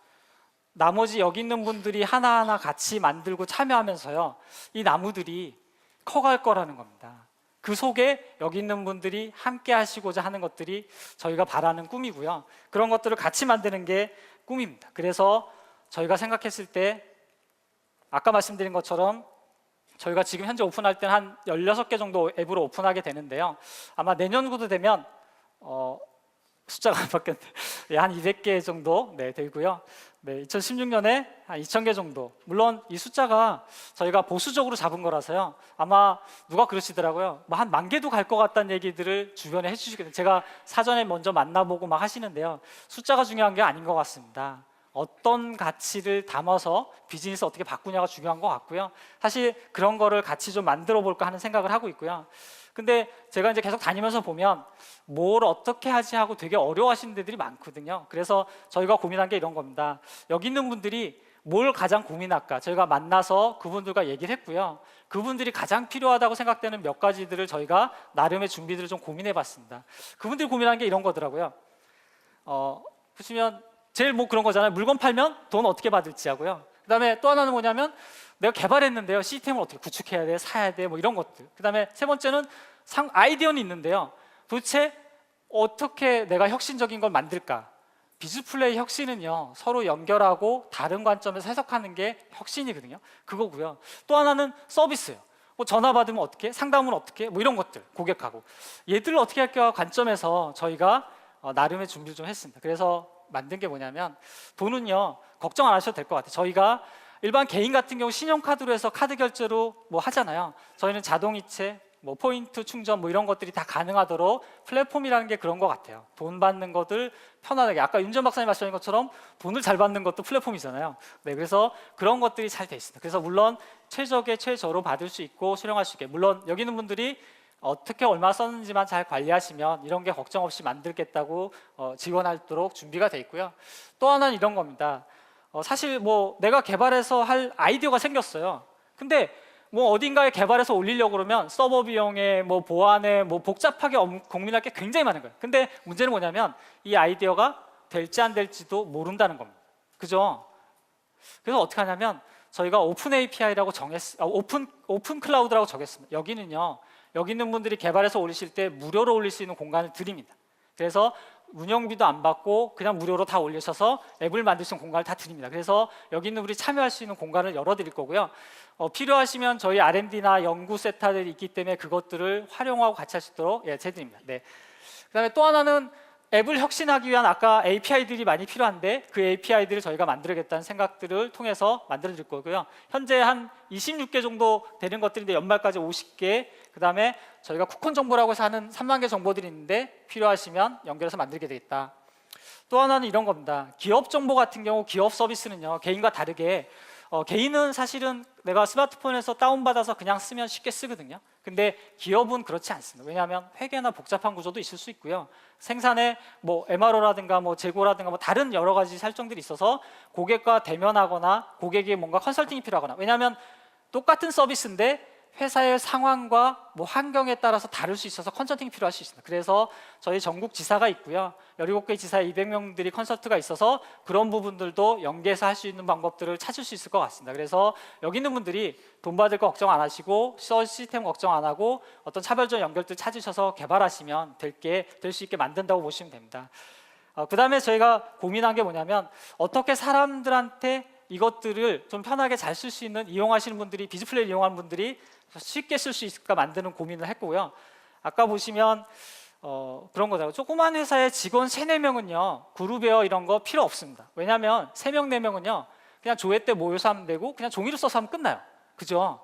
나머지 여기 있는 분들이 하나하나 같이 만들고 참여하면서요. 이 나무들이 커갈 거라는 겁니다. 그 속에 여기 있는 분들이 함께 하시고자 하는 것들이 저희가 바라는 꿈이고요. 그런 것들을 같이 만드는 게 꿈입니다. 그래서 저희가 생각했을 때 아까 말씀드린 것처럼 저희가 지금 현재 오픈할 때는 한 16개 정도 앱으로 오픈하게 되는데요. 아마 내년부터 되면 숫자가 안 바뀌었는데 예, 한 200개 정도 네, 되고요. 네, 2016년에 한 2,000개 정도. 물론 이 숫자가 저희가 보수적으로 잡은 거라서요. 아마 누가 그러시더라고요. 뭐 한 10,000개도 갈 것 같다는 얘기들을 주변에 해주시거든요. 제가 사전에 먼저 만나보고 막 하시는데요. 숫자가 중요한 게 아닌 것 같습니다. 어떤 가치를 담아서 비즈니스 어떻게 바꾸냐가 중요한 것 같고요. 사실 그런 거를 같이 좀 만들어 볼까 하는 생각을 하고 있고요. 근데 제가 이제 계속 다니면서 보면 뭘 어떻게 하지 하고 되게 어려워하시는 데들이 많거든요. 그래서 저희가 고민한 게 이런 겁니다. 여기 있는 분들이 뭘 가장 고민할까? 저희가 만나서 그분들과 얘기를 했고요. 그분들이 가장 필요하다고 생각되는 몇 가지들을 저희가 나름의 준비들을 좀 고민해 봤습니다. 그분들이 고민한 게 이런 거더라고요. 보시면 제일 뭐 그런 거잖아요. 물건 팔면 돈 어떻게 받을지 하고요. 그다음에 또 하나는 뭐냐면 내가 개발했는데요. 시스템을 어떻게 구축해야 돼, 사야 돼, 뭐 이런 것들. 그다음에 세 번째는 아이디어는 있는데요. 도대체 어떻게 내가 혁신적인 걸 만들까? 비즈플레이 혁신은요, 서로 연결하고 다른 관점에서 해석하는 게 혁신이거든요. 그거고요. 또 하나는 서비스예요. 뭐 전화 받으면 어떻게, 상담은 어떻게, 뭐 이런 것들 고객하고 얘들을 어떻게 할까 관점에서 저희가 나름의 준비를 좀 했습니다. 그래서 만든 게 뭐냐면 돈은요 걱정 안 하셔도 될 것 같아요. 저희가 일반 개인 같은 경우 신용카드로 해서 카드 결제로 뭐 하잖아요. 저희는 자동이체, 뭐 포인트 충전 뭐 이런 것들이 다 가능하도록 플랫폼이라는 게 그런 것 같아요. 돈 받는 것들 편안하게, 아까 윤전 박사님 말씀하신 것처럼 돈을 잘 받는 것도 플랫폼이잖아요. 네, 그래서 그런 것들이 잘 돼 있습니다. 그래서 물론 최적의 최저로 받을 수 있고 수령할 수 있게, 물론 여기 있는 분들이 어떻게 얼마 썼는지만 잘 관리하시면 이런 게 걱정 없이 만들겠다고 지원하도록 준비가 돼 있고요. 또 하나는 이런 겁니다. 사실 뭐 내가 개발해서 할 아이디어가 생겼어요. 근데 뭐 어딘가에 개발해서 올리려고 그러면 서버 비용에 뭐 보안에 뭐 복잡하게 고민할 게 굉장히 많은 거예요. 근데 문제는 뭐냐면 이 아이디어가 될지 안 될지도 모른다는 겁니다. 그죠? 그래서 어떻게 하냐면 저희가 오픈 API라고 오픈 클라우드라고 정했습니다. 여기는요, 여기 있는 분들이 개발해서 올리실 때 무료로 올릴 수 있는 공간을 드립니다. 그래서 운영비도 안 받고 그냥 무료로 다 올리셔서 앱을 만들 수 있는 공간을 다 드립니다. 그래서 여기 있는 분들이 참여할 수 있는 공간을 열어드릴 거고요. 필요하시면 저희 R&D나 연구 센터들이 있기 때문에 그것들을 활용하고 같이 할 수 있도록 해드립니다. 네. 그다음에 또 하나는 앱을 혁신하기 위한 아까 API들이 많이 필요한데 그 API들을 저희가 만들겠다는 생각들을 통해서 만들어 드릴 거고요. 현재 한 26개 정도 되는 것들인데 연말까지 50개, 그다음에 저희가 쿠폰 정보라고 해서 하는 3만 개 정보들이 있는데 필요하시면 연결해서 만들게 되겠다. 또 하나는 이런 겁니다. 기업 정보 같은 경우 기업 서비스는요, 개인과 다르게 개인은 사실은 내가 스마트폰에서 다운받아서 그냥 쓰면 쉽게 쓰거든요. 근데 기업은 그렇지 않습니다. 왜냐하면 회계나 복잡한 구조도 있을 수 있고요. 생산에 뭐 MRO라든가 뭐 재고라든가 뭐 다른 여러 가지 설정들이 있어서 고객과 대면하거나 고객이 뭔가 컨설팅이 필요하거나, 왜냐하면 똑같은 서비스인데 회사의 상황과 뭐 환경에 따라서 다를 수 있어서 컨설팅이 필요할 수 있습니다. 그래서 저희 전국 지사가 있고요. 17개 지사에 200명들이 컨설트가 있어서 그런 부분들도 연계해서 할 수 있는 방법들을 찾을 수 있을 것 같습니다. 그래서 여기 있는 분들이 돈 받을 거 걱정 안 하시고 시스템 걱정 안 하고 어떤 차별적 연결들 찾으셔서 개발하시면 될 수 있게 만든다고 보시면 됩니다. 그다음에 저희가 고민한 게 뭐냐면 어떻게 사람들한테 이것들을 좀 편하게 잘 쓸 수 있는, 이용하시는 분들이, 비즈플레이를 이용하는 분들이 쉽게 쓸 수 있을까 만드는 고민을 했고요. 아까 보시면 그런 거더라고요. 조그만 회사의 직원 3, 4명은요 그룹웨어 이런 거 필요 없습니다. 왜냐하면 3명, 4명은요 그냥 조회 때 모여서 하면 되고 그냥 종이로 써서 하면 끝나요. 그죠?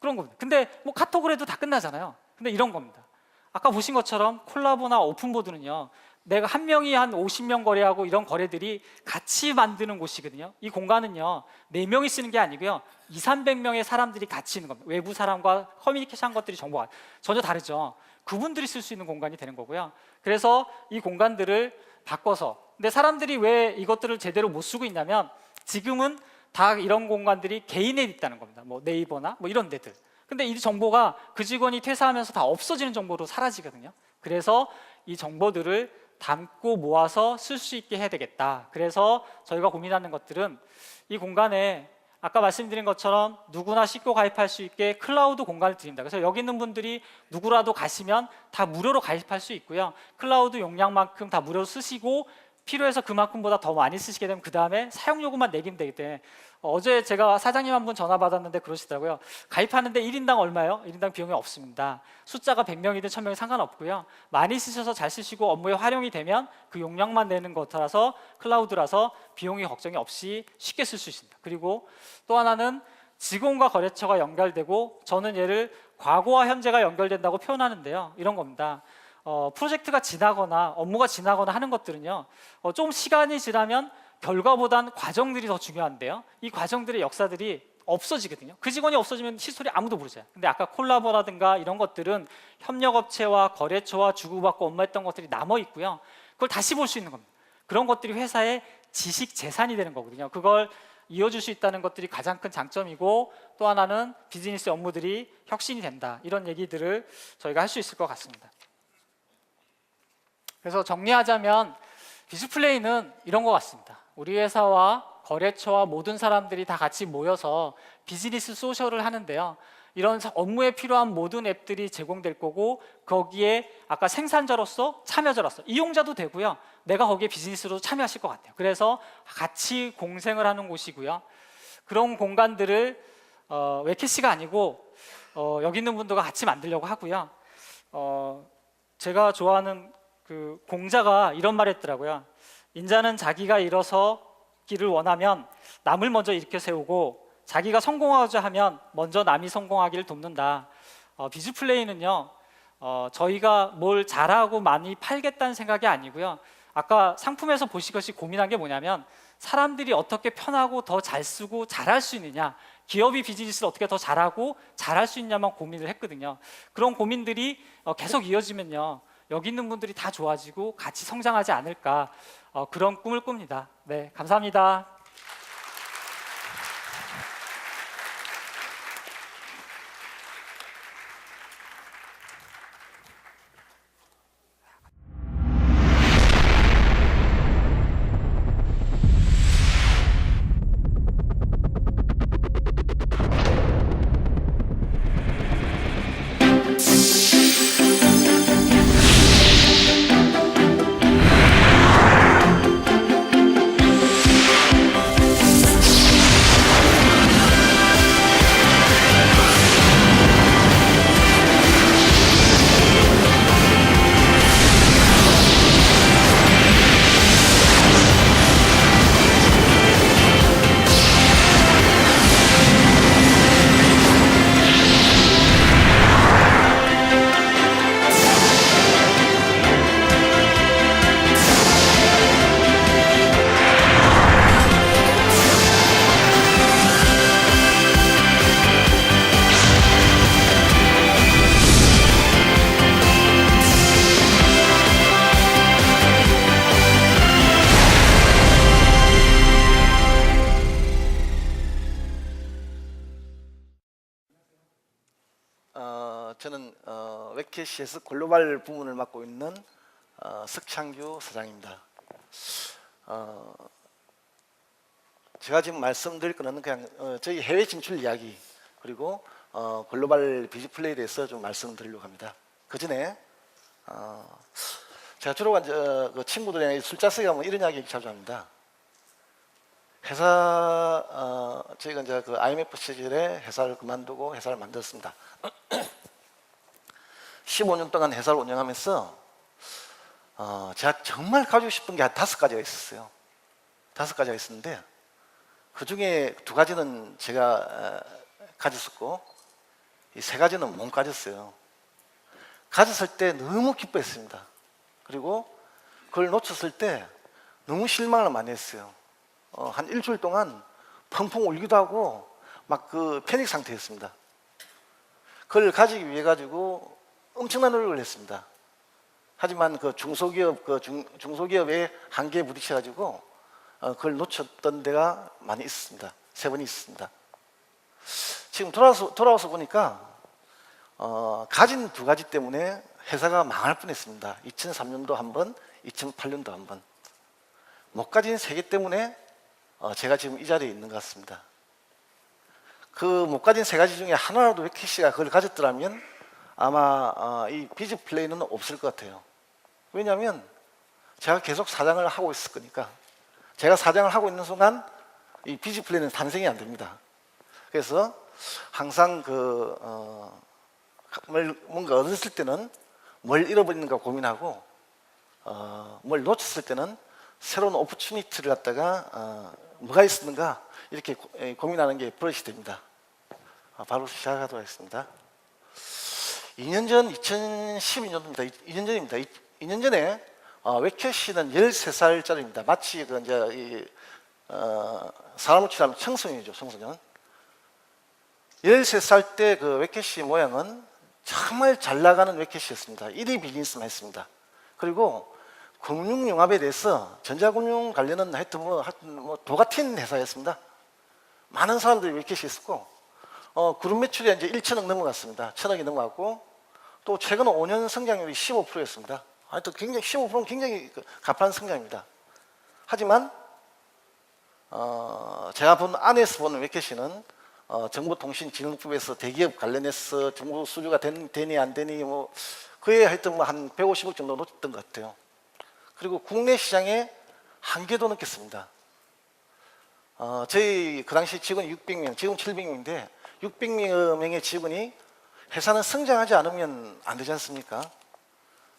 그런 겁니다. 근데 뭐 카톡을 해도 다 끝나잖아요. 근데 이런 겁니다. 아까 보신 것처럼 콜라보나 오픈보드는요, 내가 한 명이 한 50명 거래하고 이런 거래들이 같이 만드는 곳이거든요. 이 공간은요 4명이 쓰는 게 아니고요 200~300명의 사람들이 같이 있는 겁니다. 외부 사람과 커뮤니케이션 한 것들이 정보가 전혀 다르죠. 그분들이 쓸 수 있는 공간이 되는 거고요. 그래서 이 공간들을 바꿔서, 근데 사람들이 왜 이것들을 제대로 못 쓰고 있냐면 지금은 다 이런 공간들이 개인에 있다는 겁니다. 뭐 네이버나 뭐 이런 데들. 근데 이 정보가 그 직원이 퇴사하면서 다 없어지는 정보로 사라지거든요. 그래서 이 정보들을 담고 모아서 쓸 수 있게 해야 되겠다. 그래서 저희가 고민하는 것들은 이 공간에 아까 말씀드린 것처럼 누구나 쉽게 가입할 수 있게 클라우드 공간을 드립니다. 그래서 여기 있는 분들이 누구라도 가시면 다 무료로 가입할 수 있고요. 클라우드 용량만큼 다 무료로 쓰시고 필요해서 그만큼보다 더 많이 쓰시게 되면 그 다음에 사용 요금만 내기면 되기 때문에 어제 제가 사장님 한 분 전화 받았는데 그러시더라고요. 가입하는데 1인당 얼마요? 1인당 비용이 없습니다. 숫자가 100명이든 1000명이 상관없고요. 많이 쓰셔서 잘 쓰시고 업무에 활용이 되면 그 용량만 내는 것이라서 클라우드라서 비용이 걱정이 없이 쉽게 쓸 수 있습니다. 그리고 또 하나는 직원과 거래처가 연결되고 저는 얘를 과거와 현재가 연결된다고 표현하는데요. 이런 겁니다. 프로젝트가 지나거나 업무가 지나거나 하는 것들은요. 좀 시간이 지나면 결과보단 과정들이 더 중요한데요. 이 과정들의 역사들이 없어지거든요. 그 직원이 없어지면 히스토리 아무도 모르잖아요. 근데 아까 콜라보라든가 이런 것들은 협력업체와 거래처와 주고받고 업무했던 것들이 남아 있고요. 그걸 다시 볼 수 있는 겁니다. 그런 것들이 회사의 지식 재산이 되는 거거든요. 그걸 이어줄 수 있다는 것들이 가장 큰 장점이고 또 하나는 비즈니스 업무들이 혁신이 된다. 이런 얘기들을 저희가 할 수 있을 것 같습니다. 그래서 정리하자면 비즈플레이는 이런 것 같습니다. 우리 회사와 거래처와 모든 사람들이 다 같이 모여서 비즈니스 소셜을 하는데요. 이런 업무에 필요한 모든 앱들이 제공될 거고 거기에 아까 생산자로서 참여자로서 이용자도 되고요. 내가 거기에 비즈니스로 참여하실 것 같아요. 그래서 같이 공생을 하는 곳이고요. 그런 공간들을 웨키시가 아니고 여기 있는 분들과 같이 만들려고 하고요. 제가 좋아하는 그 공자가 이런 말 했더라고요. 인자는 자기가 일어서기를 원하면 남을 먼저 일으켜 세우고 자기가 성공하고자 하면 먼저 남이 성공하기를 돕는다. 비즈플레이는요. 저희가 뭘 잘하고 많이 팔겠다는 생각이 아니고요. 아까 상품에서 보시것이 고민한 게 뭐냐면 사람들이 어떻게 편하고 더 잘 쓰고 잘할 수 있느냐, 기업이 비즈니스를 어떻게 더 잘하고 잘할 수 있냐만 고민을 했거든요. 그런 고민들이 계속 이어지면요. 여기 있는 분들이 다 좋아지고 같이 성장하지 않을까 그런 꿈을 꿉니다. 네, 감사합니다. 저는 웨케시에서 글로벌 부문을 맡고 있는 석창규 사장입니다. 제가 지금 말씀드릴 거는 그냥 저희 해외 진출 이야기 그리고 글로벌 비즈플레이에 대해서 좀 말씀드리려고 합니다. 그 전에 제가 주로 그 친구들이랑 술자석에 가면 이런 이야기 자주 합니다. 회사 저희가 이제 그 IMF 시절에 회사를 그만두고 회사를 만들었습니다. 15년 동안 회사를 운영하면서 제가 정말 가지고 싶은 게 한 5가지가 있었어요. 5가지가 있었는데 그 중에 2가지는 제가 가졌었고 이 3가지는 못 가졌어요. 가졌을 때 너무 기뻐했습니다. 그리고 그걸 놓쳤을 때 너무 실망을 많이 했어요. 한 일주일 동안 펑펑 울기도 하고 막 그 패닉 상태였습니다. 그걸 가지기 위해 가지고 엄청난 노력을 했습니다. 하지만 그 중소기업의 한계에 부딪혀 가지고 그걸 놓쳤던 데가 많이 있었습니다. 3번이 있었습니다. 지금 돌아와서 보니까 가진 2가지 때문에 회사가 망할 뻔했습니다. 2003년도 한 번, 2008년도 한 번. 못 가진 3개 때문에 제가 지금 이 자리에 있는 것 같습니다. 그 못 가진 3가지 중에 하나라도 웨케시가 그걸 가졌더라면 아마 이 비즈플레이는 없을 것 같아요. 왜냐하면 제가 계속 사장을 하고 있을 거니까 제가 사장을 하고 있는 순간 이 비즈플레이는 탄생이 안 됩니다. 그래서 항상 뭔가 얻었을 때는 뭘 잃어버리는가 고민하고 뭘 놓쳤을 때는 새로운 오퍼추니티를 갖다가 뭐가 있었는가 이렇게 고민하는 게 버릇이 됩니다. 바로 시작하도록 하겠습니다. 2년 전 2012년도입니다. 2년 전입니다. 2년 전에 웨캐시는 13살짜리입니다. 마치 사람을 치자면 청소년이죠. 청소년. 13살 때 그 웨캐시 모양은 정말 잘 나가는 웨캐시였습니다. 1위 비즈니스만 했습니다. 그리고 금융융합에 대해서 전자금융 관련은 하여튼 뭐 도같은 회사였습니다. 많은 사람들이 웨캐시 했었고 그룹 매출이 이제 1천억 넘어갔습니다. 1천억이 넘어갔고 또 최근 5년 성장률이 15%였습니다. 하여튼 굉장히 15%는 굉장히 가파른 성장입니다. 하지만 제가 안에서 보는 웨캐시는 정보통신진흥법에서 대기업 관련해서 정보 수주가 되니 안 되니 뭐 그에 하여튼 한 150억 정도 놓쳤던 것 같아요. 그리고 국내 시장에 한계도 느꼈습니다. 저희 그 당시 직원이 600명, 지금 700명인데 600명의 직원이 회사는 성장하지 않으면 안 되지 않습니까?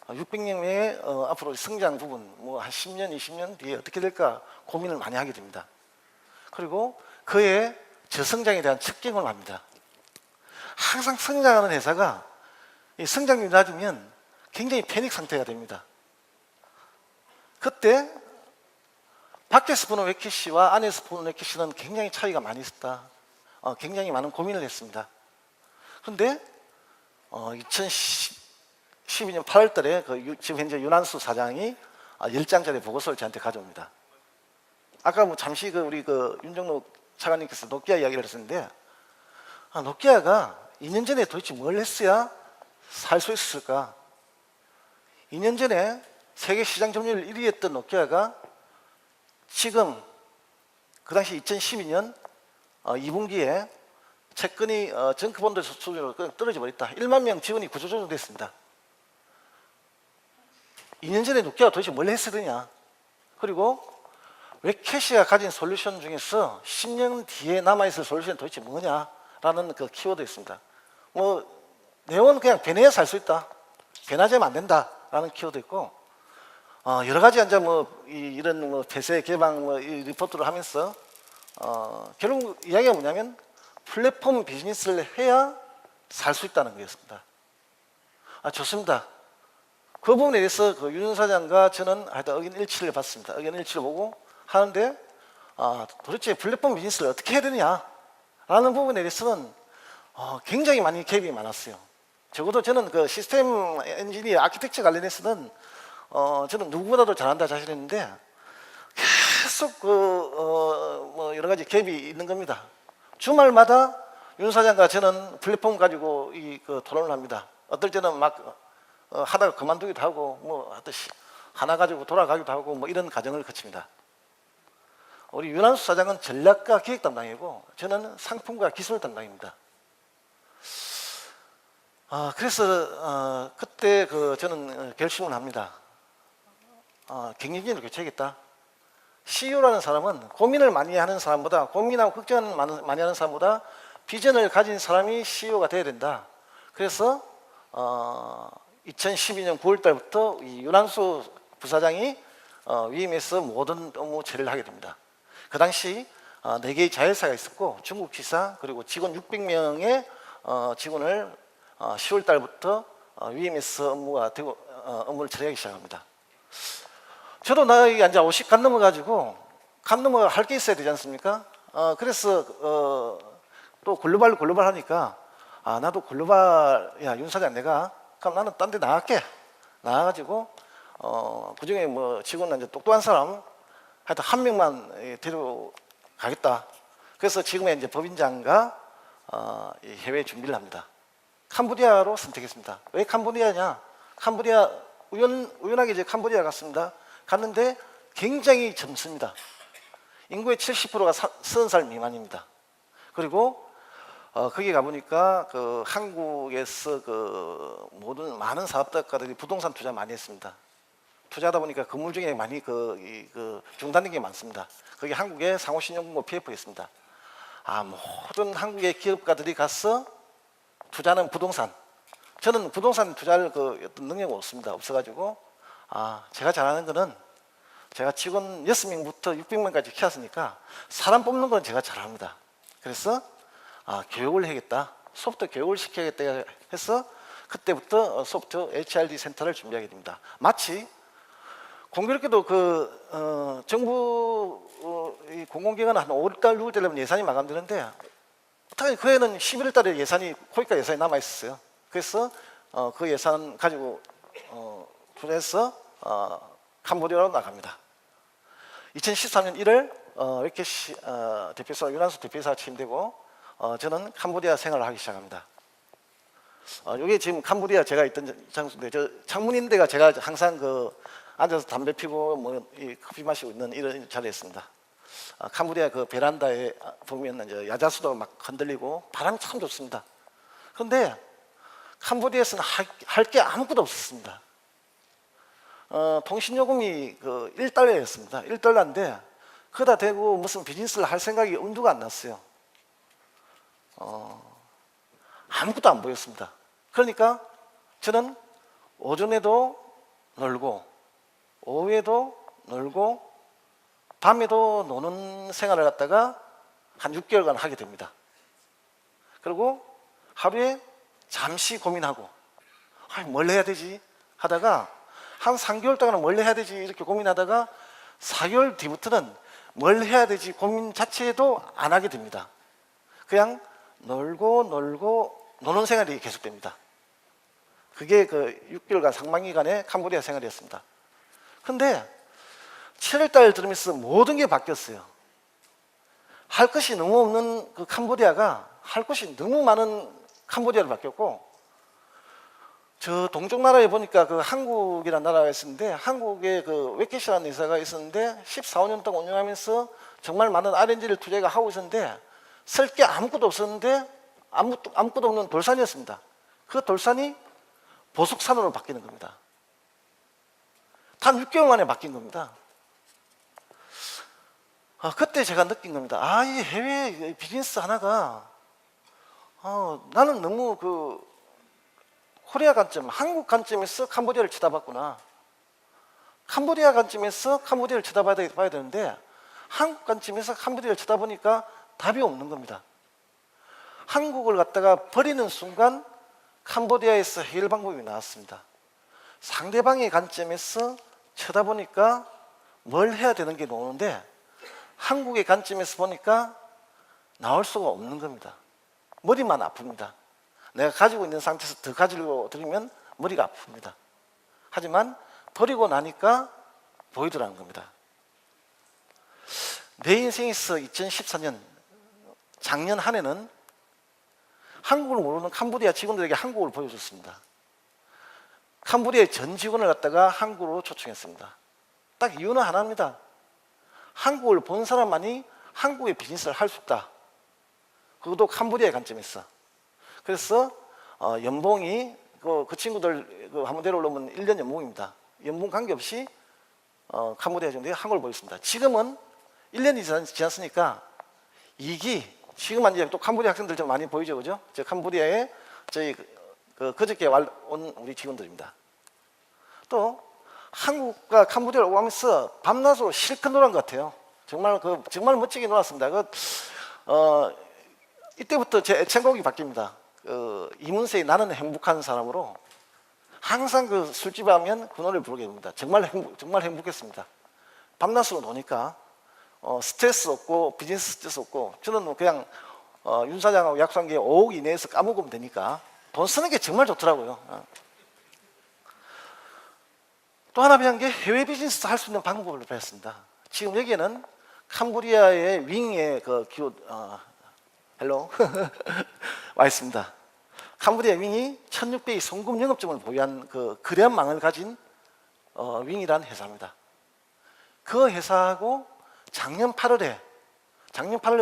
600명의 앞으로 성장 부분 뭐 한 10년, 20년 뒤에 어떻게 될까 고민을 많이 하게 됩니다. 그리고 그의 저성장에 대한 측정을 합니다. 항상 성장하는 회사가 이 성장률이 낮으면 굉장히 패닉 상태가 됩니다. 그때 밖에서 보는 웨캐시와 안에서 보는 웨캐시는 굉장히 차이가 많이 있었다. 굉장히 많은 고민을 했습니다. 그런데 2012년 8월 달에 지금 현재 윤한수 사장이 10장짜리 보고서를 저한테 가져옵니다. 아까 뭐 잠시 우리 윤정록 차관님께서 노키아 이야기를 했었는데 노키아가 2년 전에 도대체 뭘 했어야 살 수 있었을까? 2년 전에 세계 시장 점유율 1위였던 노키아가 지금 그 당시 2012년 2분기에 채권이 정크본드 수준으로 떨어져 버렸다. 1만 명 직원이 구조조정됐습니다. 2년 전에 노키아가 도대체 뭘 했어야 되냐? 그리고 웨캐시가 가진 솔루션 중에서 10년 뒤에 남아있을 솔루션이 도대체 뭐냐라는 그 키워드였습니다. 뭐 내용은 그냥 변해야 살 수 있다. 변하지 않으면 안 된다라는 키워드 있고 여러 가지 이제 이런 폐쇄 개방 이 리포트를 하면서 결국 이야기가 뭐냐면 플랫폼 비즈니스를 해야 살 수 있다는 거였습니다. 좋습니다. 그 부분에 대해서 윤 사장과 저는 하여튼 의견 일치를 봤습니다. 의견 일치를 보고 하는데 도대체 플랫폼 비즈니스를 어떻게 해야 되느냐라는 부분에 대해서는 굉장히 많이 갭이 많았어요. 적어도 저는 그 시스템 엔지니어 아키텍처 관련해서는 저는 누구보다도 잘한다 자신했는데 계속 여러 가지 갭이 있는 겁니다. 주말마다 윤 사장과 저는 플랫폼 가지고 토론을 합니다. 어떨 때는 막 하다가 그만두기도 하고 뭐 하듯이 하나 가지고 돌아가기도 하고 뭐 이런 과정을 거칩니다. 우리 윤한수 사장은 전략과 기획 담당이고 저는 상품과 기술 담당입니다. 그래서 그때 저는 결심을 합니다. 경영진을 교체하겠다. CEO라는 사람은 고민을 많이 하는 사람보다 고민하고 걱정을 많이 하는 사람보다 비전을 가진 사람이 CEO가 돼야 된다. 그래서 2012년 9월 달부터 이 윤한수 부사장이 위임해서 모든 업무 처리를 하게 됩니다. 그 당시 4개의 자회사가 있었고 중국 지사 그리고 직원 600명의 직원을 10월 달부터 위임해서 업무를 처리하기 시작합니다. 저도 나이 이제 50 간 넘어가지고 할 게 있어야 되지 않습니까? 그래서 또 글로벌 하니까 나도 글로벌 윤 사장 내가 그럼 나는 딴 데 나갈게. 나가가지고 그중에 뭐 직원은 이제 똑똑한 사람 하여튼 한 명만 데려가겠다. 그래서 지금의 이제 법인장과 해외 준비를 합니다. 캄보디아로 선택했습니다. 왜 캄보디아냐? 캄보디아 우연하게 이제 캄보디아 갔습니다. 갔는데 굉장히 젊습니다. 인구의 70%가 30살 미만입니다. 그리고 거기 가보니까 한국에서 모든 많은 사업가들이 부동산 투자 많이 했습니다. 투자하다 보니까 건물 중에 많이 중단된 게 많습니다. 거기 한국의 상호신용금고 PF가 있습니다. 모든 한국의 기업가들이 가서 투자하는 부동산. 저는 부동산 투자할 어떤 능력이 없어가지고 제가 잘하는 거는 제가 직원 6명부터 600명까지 키웠으니까 사람 뽑는 건 제가 잘합니다. 그래서 교육을 해야겠다. 소프트 교육을 시켜야겠다 해서 그때부터 소프트 HRD 센터를 준비하게 됩니다. 마치 공교롭게도 정부 공공기관 한 5월달 6월달 되면 예산이 마감되는데 어떻게 그 해는 11월 달에 코이카 예산이 남아 있었어요. 그래서 그 예산 가지고 투자해서 캄보디아로 나갑니다. 2013년 1월 웨케시 대표이사 윤한수 대표이사가 취임되고 저는 캄보디아 생활을 하기 시작합니다. 여기 지금 캄보디아 제가 있던 장소인데 저 창문인 데가 제가 항상 앉아서 담배 피고 커피 마시고 있는 이런 자리였습니다. 캄보디아 베란다에 보면 이제 야자수도 막 흔들리고 바람이 참 좋습니다. 그런데 캄보디아에서는 할 게 아무것도 없었습니다. 통신요금이 1달러였습니다. 1달러인데 그다 대고 무슨 비즈니스를 할 생각이 엄두가 안 났어요. 아무것도 안 보였습니다. 그러니까 저는 오전에도 놀고 오후에도 놀고 밤에도 노는 생활을 갖다가 한 6개월간 하게 됩니다. 그리고 하루에 잠시 고민하고 뭘 해야 되지 하다가 한 3개월 동안은 뭘 해야 되지 이렇게 고민하다가 4개월 뒤부터는 뭘 해야 되지 고민 자체도 안 하게 됩니다. 그냥 놀고 노는 생활이 계속됩니다. 그게 6개월간 상반기간의 캄보디아 생활이었습니다. 그런데 7월달 들으면서 모든 게 바뀌었어요. 할 것이 너무 없는 캄보디아가 할 것이 너무 많은 캄보디아로 바뀌었고 저 동쪽 나라에 보니까 한국이라는 나라가 있었는데 한국에 웨케시라는 회사가 있었는데 14~15년 동안 운영하면서 정말 많은 R&D를 투자가 하고 있었는데 쓸 게 아무것도 없었는데 아무것도 없는 돌산이었습니다. 그 돌산이 보석산으로 바뀌는 겁니다. 단 6개월 만에 바뀐 겁니다. 그때 제가 느낀 겁니다. 이 해외 비즈니스 하나가 나는 너무 코리아 관점, 한국 관점에서 캄보디아를 쳐다봤구나. 캄보디아 관점에서 캄보디아를 쳐다봐야 되는데 한국 관점에서 캄보디아를 쳐다보니까 답이 없는 겁니다. 한국을 갖다가 버리는 순간 캄보디아에서 해결 방법이 나왔습니다. 상대방의 관점에서 쳐다보니까 뭘 해야 되는 게 나오는데 한국의 관점에서 보니까 나올 수가 없는 겁니다. 머리만 아픕니다. 내가 가지고 있는 상태에서 더 가지고 들으면 머리가 아픕니다. 하지만 버리고 나니까 보이더라는 겁니다. 내 인생에서 2014년 작년 한 해는 한국을 모르는 캄보디아 직원들에게 한국을 보여줬습니다. 캄보디아의 전 직원을 갖다가 한국으로 초청했습니다. 딱 이유는 하나입니다. 한국을 본 사람만이 한국의 비즈니스를 할 수 있다. 그것도 캄보디아의 관점에서. 그래서 연봉이 그 친구들 한번 데려오려면 1년 연봉입니다. 연봉 관계없이 캄보디아 정도에 한국을 보였습니다. 지금은 1년이 지났으니까 2기 지금은 이제 또 캄보디아 학생들 좀 많이 보이죠, 그죠? 저 캄보디아에 저희 그저께 온 우리 직원들입니다. 또 한국과 캄보디아를 오면서 밤낮으로 실컷 놀은 것 같아요. 정말 멋지게 놀았습니다. 이때부터 제 애창곡이 바뀝니다. 이문세의 나는 행복한 사람으로 항상 술집에 하면 그 노래를 부르게 됩니다. 정말 행복했습니다. 밤낮으로 노니까 스트레스 없고 비즈니스 스트레스 없고 저는 그냥 윤 사장하고 약속한 게 5억 이내에서 까먹으면 되니까 돈 쓰는 게 정말 좋더라고요. 또 하나 배운 게 해외 비즈니스 할 수 있는 방법을 배웠습니다. 지금 여기에는 캄보디아의 윙의 헬로 와 있습니다. 캄보디아 윙이 1600의 송금 영업점을 보유한 거래망을 가진 윙이라는 회사입니다. 그 회사하고 작년 8월에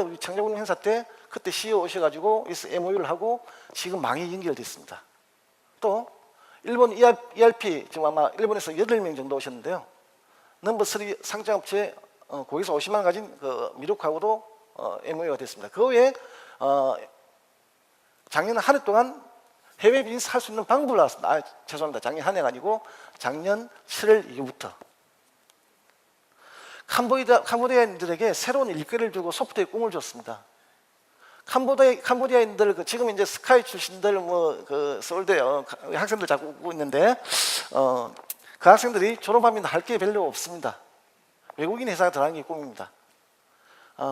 우리 창작운영 행사 때 그때 CEO 오셔가지고 MOU를 하고 지금 망이 연결됐습니다. 또 일본 ERP 지금 아마 일본에서 8명 정도 오셨는데요. 넘버 3 상장업체 거기서 50만 원 가진 그 미국하고도 MOU가 됐습니다. 그 외에 작년 한 해 동안 해외 비즈니스 할 수 있는 방법을 나왔습니다. 죄송합니다. 작년 한 해가 아니고 작년 7월 이후부터 캄보디아인들에게 새로운 일거리를 주고 소프트웨어 꿈을 줬습니다. 캄보디아인들 지금 이제 스카이 출신들 그 서울대 학생들 자꾸 오고 있는데 그 학생들이 졸업하면 할 게 별로 없습니다. 외국인 회사가 들어가는 게 꿈입니다.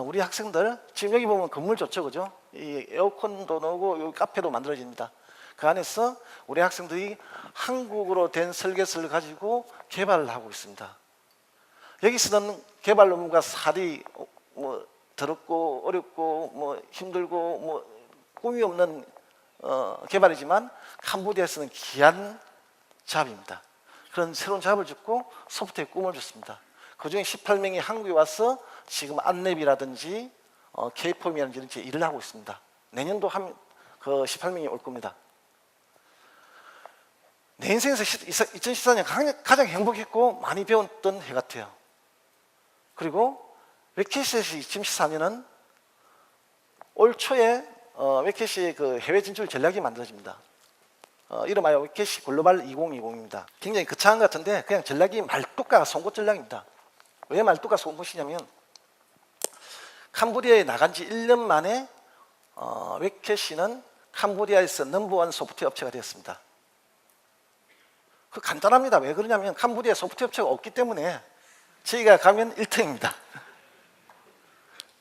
우리 학생들 지금 여기 보면 건물 좋죠, 그죠? 이 에어컨도 나오고 여기 카페도 만들어집니다. 그 안에서 우리 학생들이 한국어로 된 설계서를 가지고 개발을 하고 있습니다. 여기 쓰는 개발 논문과 살이 더럽고 어렵고 힘들고 꿈이 없는 개발이지만 캄보디아에서는 귀한 잡입니다. 그런 새로운 잡을 줬고 소프트웨어 꿈을 줬습니다. 그 중에 18명이 한국에 와서 지금 안랩이라든지 K-폼이라든지 이렇게 일을 하고 있습니다. 내년도 그 18명이 올 겁니다. 내 인생에서 2014년 가장 행복했고 많이 배웠던 해 같아요. 그리고 웨캐시에서 2014년은 올 초에 웨캐시의 그 해외 진출 전략이 만들어집니다. 이름하여 웨캐시 글로벌 2020입니다. 굉장히 거창한 것 같은데 그냥 전략이 말뚝과 송곳 전략입니다. 왜 말뚝과 송곳이냐면 캄보디아에 나간 지 1년 만에 웨캐시는 캄보디아에서 넘버원 소프트웨어 업체가 되었습니다. 그 간단합니다. 왜 그러냐면 캄보디아 소프트웨어 업체가 없기 때문에 저희가 가면 1등입니다.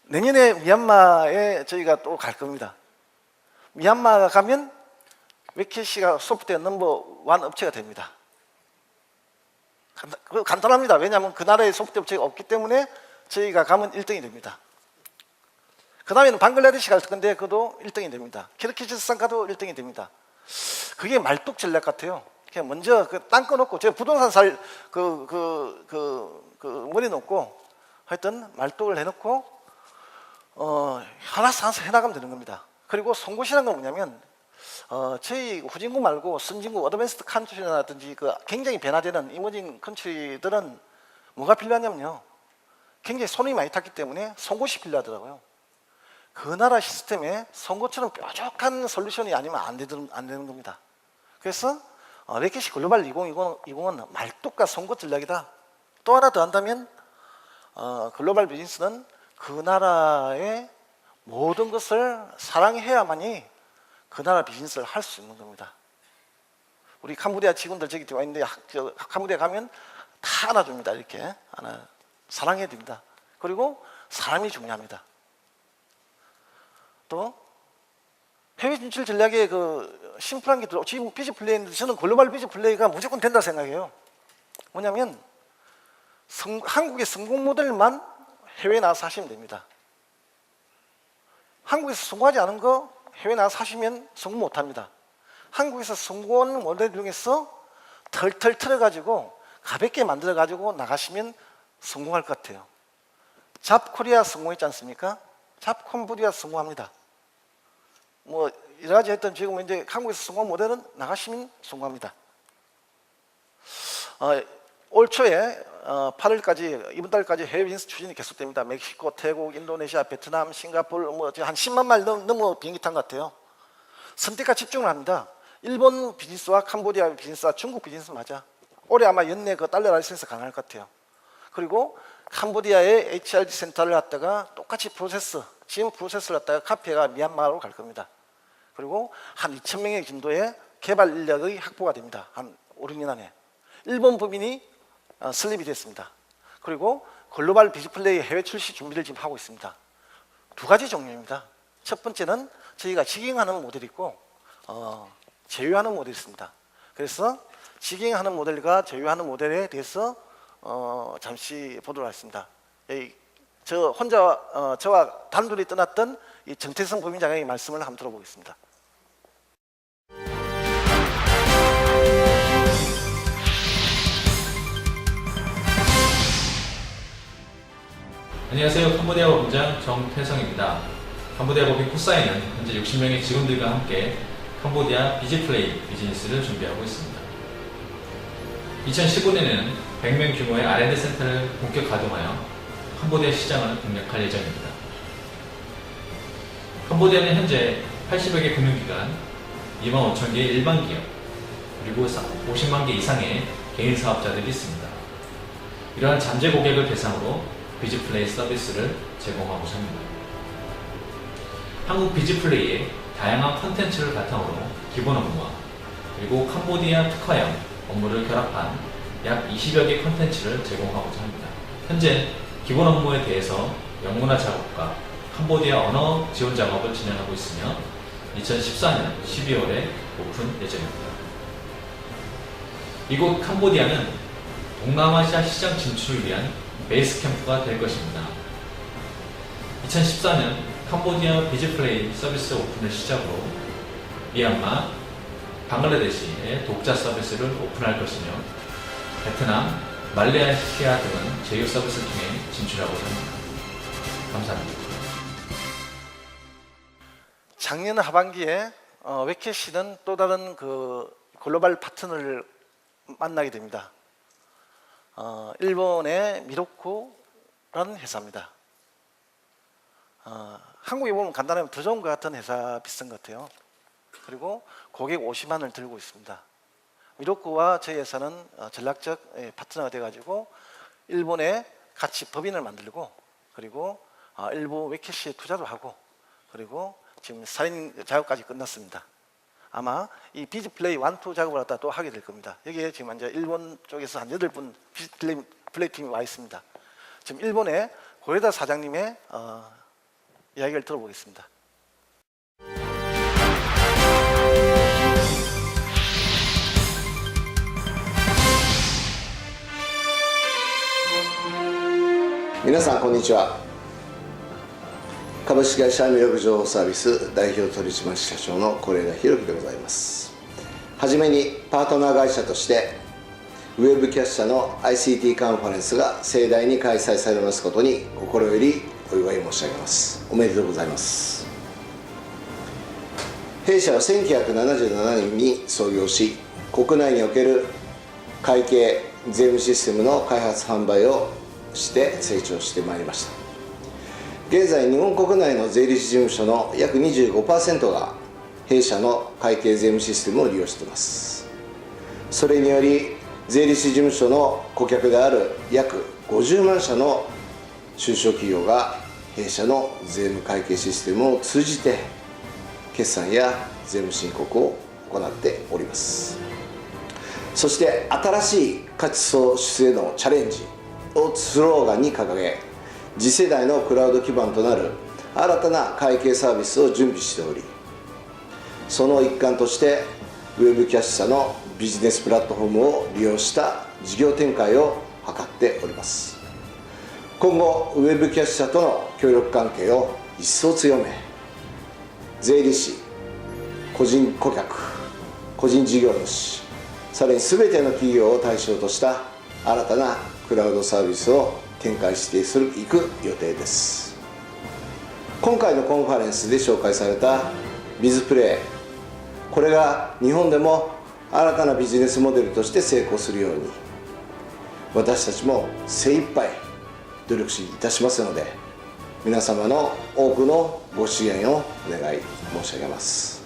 내년에 미얀마에 저희가 또 갈 겁니다. 미얀마가 가면 웨캐시가 소프트웨어 넘버원 업체가 됩니다. 간단합니다. 왜냐하면 그 나라에 소프트웨어 업체가 없기 때문에 저희가 가면 1등이 됩니다. 그 다음에는 방글라데시 갈 건데 그것도 1등이 됩니다. 키르기즈스탄 가도 1등이 됩니다. 그게 말뚝 전략 같아요. 그냥 먼저 땅 꺼놓고 제가 부동산 살 머리 놓고 하여튼 말뚝을 해놓고 하나씩 해나가면 되는 겁니다. 그리고 송곳이라는 건 뭐냐면 저희 후진국 말고 선진국 어드밴스드 컨트리라든지 그 굉장히 변화되는 이머징 컨트리들은 뭐가 필요하냐면요, 굉장히 손이 많이 탔기 때문에 송곳이 필요하더라고요. 그 나라 시스템에 송곳처럼 뾰족한 솔루션이 아니면 안 되는 겁니다. 그래서 웨캐시 글로벌 2020은 말뚝과 송곳 전략이다. 또 하나 더 한다면 글로벌 비즈니스는 그 나라의 모든 것을 사랑해야만이 그 나라 비즈니스를 할 수 있는 겁니다. 우리 캄보디아 직원들 저기 와 있는데 캄보디아 가면 다 안아줍니다. 이렇게 사랑해야 됩니다. 그리고 사람이 중요합니다. 또 해외 진출 전략에 그 심플한 게 들어. 지금 비즈 플레이인데 저는 글로벌 비즈 플레이가 무조건 된다 생각해요. 뭐냐면 한국의 성공 모델만 해외에 나가서 하시면 됩니다. 한국에서 성공하지 않은 거 해외에 나가서 하시면 성공 못합니다. 한국에서 성공하는 모델 중에서 털털 털어가지고 가볍게 만들어가지고 나가시면 성공할 것 같아요. 잡코리아 성공했지 않습니까? 잡콤보디아 성공합니다. 여러 가지 했던 지금 이제 한국에서 성공 모델은 나가시면 성공합니다. 올 초에 8월까지 이번 달까지 해외 비즈니스 추진이 계속됩니다. 멕시코, 태국, 인도네시아, 베트남, 싱가포르 한 10만 마일 넘어 비행기 탄 것 같아요. 선택과 집중을 합니다. 일본 비즈니스와 캄보디아 비즈니스와 중국 비즈니스 맞아. 올해 아마 연내 그 달러 라이센스 가능할 것 같아요. 그리고 캄보디아의 HRD 센터를 갖다가 똑같이 지금 프로세스를 갖다가 카페가 미얀마로 갈 겁니다. 그리고 한 2,000명의 정도의 개발 인력의 확보가 됩니다. 한 5, 6년 안에. 일본 법인이 설립이 됐습니다. 그리고 글로벌 비즈플레이 해외 출시 준비를 지금 하고 있습니다. 두 가지 종류입니다. 첫 번째는 저희가 직행하는 모델이 있고 제휴하는 모델이 있습니다. 그래서 직행하는 모델과 제휴하는 모델에 대해서 잠시 보도록 하겠습니다. 저와 단둘이 떠났던 이 정태성 법인장의 말씀을 한번 들어보겠습니다. 안녕하세요. 캄보디아 법인장 정태성입니다. 캄보디아 법인 코사이는 현재 60명의 직원들과 함께 캄보디아 비즈플레이 비즈니스를 준비하고 있습니다. 2015년에는 100명 규모의 R&D 센터를 본격 가동하여 캄보디아 시장을 공략할 예정입니다. 캄보디아는 현재 80여 개 금융기관, 2만 5천 개의 일반 기업, 그리고 50만 개 이상의 개인 사업자들이 있습니다. 이러한 잠재 고객을 대상으로 비즈플레이 서비스를 제공하고자 합니다. 한국 비즈플레이의 다양한 콘텐츠를 바탕으로 기본 업무와 그리고 캄보디아 특화형 업무를 결합한 약 20여 개 콘텐츠를 제공하고자 합니다. 현재 기본 업무에 대해서 영문화 작업과 캄보디아 언어 지원 작업을 진행하고 있으며 2014년 12월에 오픈 예정입니다. 이곳 캄보디아는 동남아시아 시장 진출을 위한 베이스 캠프가 될 것입니다. 2014년 캄보디아 비즈플레이 서비스 오픈을 시작으로 미얀마, 방글라데시의 독자 서비스를 오픈할 것이며 베트남, 말레이시아 등은 제휴 서비스를 통해 진출하고자 합니다. 감사합니다. 작년 하반기에 웨케시는 또 다른 그 글로벌 파트너를 만나게 됩니다. 일본의 미로코라는 회사입니다. 한국에 보면 간단하면 더 좋은 것 같은 회사 비슷한 것 같아요. 그리고 고객 50만을 들고 있습니다. 미로코와 저희 회사는 전략적 파트너가 돼가지고 일본에 같이 법인을 만들고 그리고 일부 웨케시에 투자도 하고 그리고 지금 사인 작업까지 끝났습니다. 아마 이 비즈플레이 1, 2 작업을 갖다 또 하게 될 겁니다. 여기에 지금 이제 일본 쪽에서 한 8분 비즈플레이 팀이 와 있습니다. 지금 일본의 고레다 사장님의 이야기를 들어보겠습니다.皆さんこんにちは。株式会社魅力情報サービス代表取締役社長の是枝裕樹でございます。はじめにパートナー会社としてウェブキャッシャの ICT カンファレンスが盛大に開催されますことに心よりお祝い申し上げます。おめでとうございます。弊社は1977年に創業し、国内における会計税務システムの開発販売をして成長してまいりました。現在日本国内の税理士事務所の約 25% が弊社の会計税務システムを利用しています。それにより税理士事務所の顧客である約50万社の中小企業が弊社の税務会計システムを通じて決算や税務申告を行っております。そして新しい価値創出へのチャレンジをスローガンに掲げ、次世代のクラウド基盤となる新たな会計サービスを準備しており、その一環としてウェブキャッシャのビジネスプラットフォームを利用した事業展開を図っております。今後ウェブキャッシャとの協力関係を一層強め、税理士、個人顧客、個人事業主、さらに全ての企業を対象とした新たなクラウドサービスを展開していく予定です。今回のコンファレンスで紹介されたビズプレイ、これが日本でも新たなビジネスモデルとして成功するように、私たちも精一杯努力いたしますので、皆様の多くのご支援をお願い申し上げます。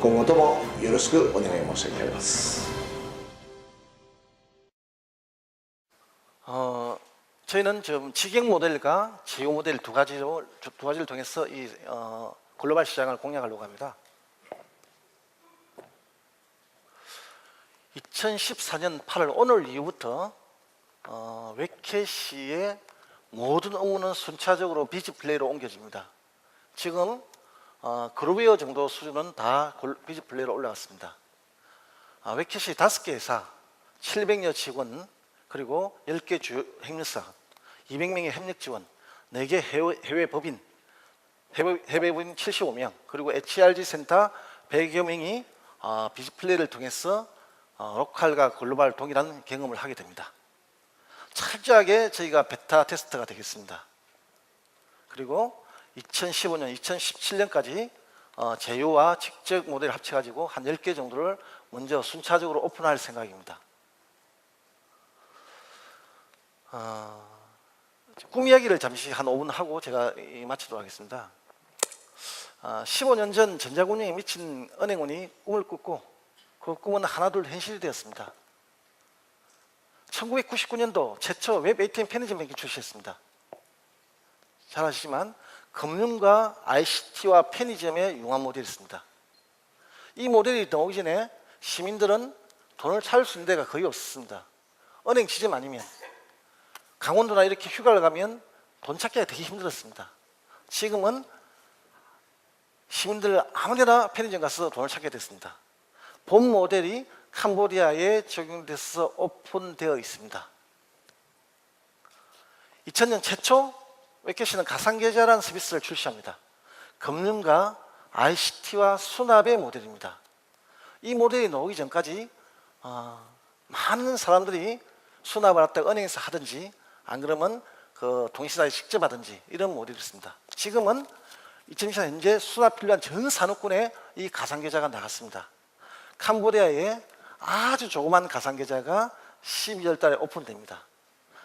今後ともよろしくお願い申し上げます。저희는 지금 직영 모델과 제휴 모델 두 가지를 통해서 이 글로벌 시장을 공략하려고 합니다. 2014년 8월 오늘 이후부터 웨케시의 모든 업무는 순차적으로 비즈플레이로 옮겨집니다. 지금 그룹웨어 정도 수준은 다 비즈플레이로 올라갔습니다. 웨케시 5개 회사, 700여 직원, 그리고 10개 주요 협력사, 200명의 협력 지원, 4개 해외 법인, 해외 법인 75명, 그리고 HRG 센터 100여 명이 비즈플레이를 통해서 로컬과 글로벌 동일한 경험을 하게 됩니다. 철저하게 저희가 베타 테스트가 되겠습니다. 그리고 2015년, 2017년까지 제휴와 직접 모델을 합쳐가지고 한 10개 정도를 먼저 순차적으로 오픈할 생각입니다. 꿈 이야기를 잠시 한 5분 하고 제가 마치도록 하겠습니다. 15년 전 전자금융에 미친 은행원이 꿈을 꿨고 그 꿈은 하나둘 현실이 되었습니다. 1999년도 최초 웹 ATM 편의점 뱅킹 출시했습니다. 잘 아시지만 금융과 ICT와 편의점의 융합 모델이었습니다. 이 모델이 나오기 전에 시민들은 돈을 찾을 수 있는 데가 거의 없었습니다. 은행 지점 아니면 강원도나 이렇게 휴가를 가면 돈 찾기가 되게 힘들었습니다. 지금은 시민들 아무데나 편의점 가서 돈을 찾게 됐습니다. 본 모델이 캄보디아에 적용돼서 오픈되어 있습니다. 2000년 최초 웹캐시는 가상계좌라는 서비스를 출시합니다. 금융과 ICT와 수납의 모델입니다. 이 모델이 나오기 전까지 많은 사람들이 수납을 갖다가 은행에서 하든지 안 그러면 그 동시다에 직접 하든지 이런 모델이었습니다. 지금은 2024년 현재 수납 필요한 전 산업군에 이 가상계좌가 나갔습니다. 캄보디아에 아주 조그만 가상계좌가 12월 달에 오픈됩니다.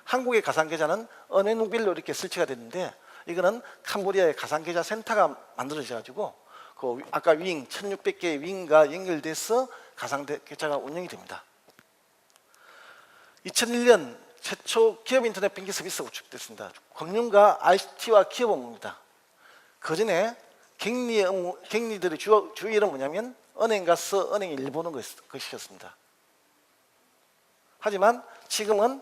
한국의 가상계좌는 은행별로 이렇게 설치가 됐는데 이거는 캄보디아의 가상계좌 센터가 만들어져 가지고 그 아까 윙 1600개의 윙과 연결돼서 가상계좌가 운영이 됩니다. 2001년 최초 기업 인터넷 뱅킹 서비스가 구축됐습니다. 금융과 ICT와 기업 업무입니다. 그 전에 갱리들의 주 일은 뭐냐면 은행 가서 은행 일 보는 것이었습니다. 하지만 지금은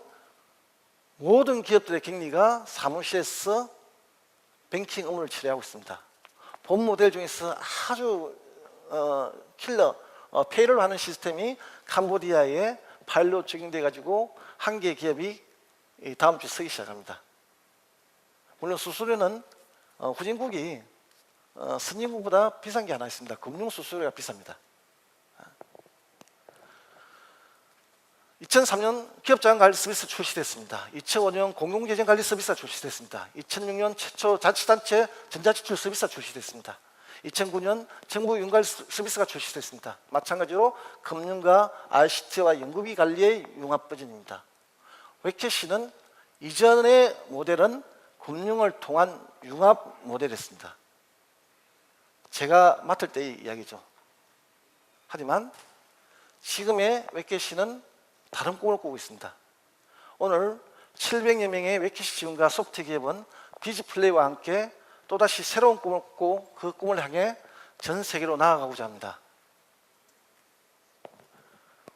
모든 기업들의 갱리가 사무실에서 뱅킹 업무를 처리하고 있습니다. 본 모델 중에서 아주 킬러 페이를 하는 시스템이 캄보디아에 파일로 적용돼 가지고 한 개 기업이 다음 주에 쓰기 시작합니다. 물론 수수료는 후진국이 선진국보다 비싼 게 하나 있습니다. 금융 수수료가 비쌉니다. 2003년 기업자산관리 서비스 출시됐습니다. 2005년 공공재정관리 서비스가 출시됐습니다. 2006년 최초 자치단체 전자지출 서비스가 출시됐습니다. 2009년 정부 윤관리 서비스가 출시됐습니다. 마찬가지로 금융과 ICT와 연구비 관리의 융합 버전입니다. 웹캐시는 이전의 모델은 금융을 통한 융합 모델이었습니다. 제가 맡을 때의 이야기죠. 하지만 지금의 웹캐시는 다른 꿈을 꾸고 있습니다. 오늘 700여 명의 웹캐시 지원과 소프트 기업은 비즈플레이와 함께 또다시 새로운 꿈을 꾸고 그 꿈을 향해 전 세계로 나아가고자 합니다.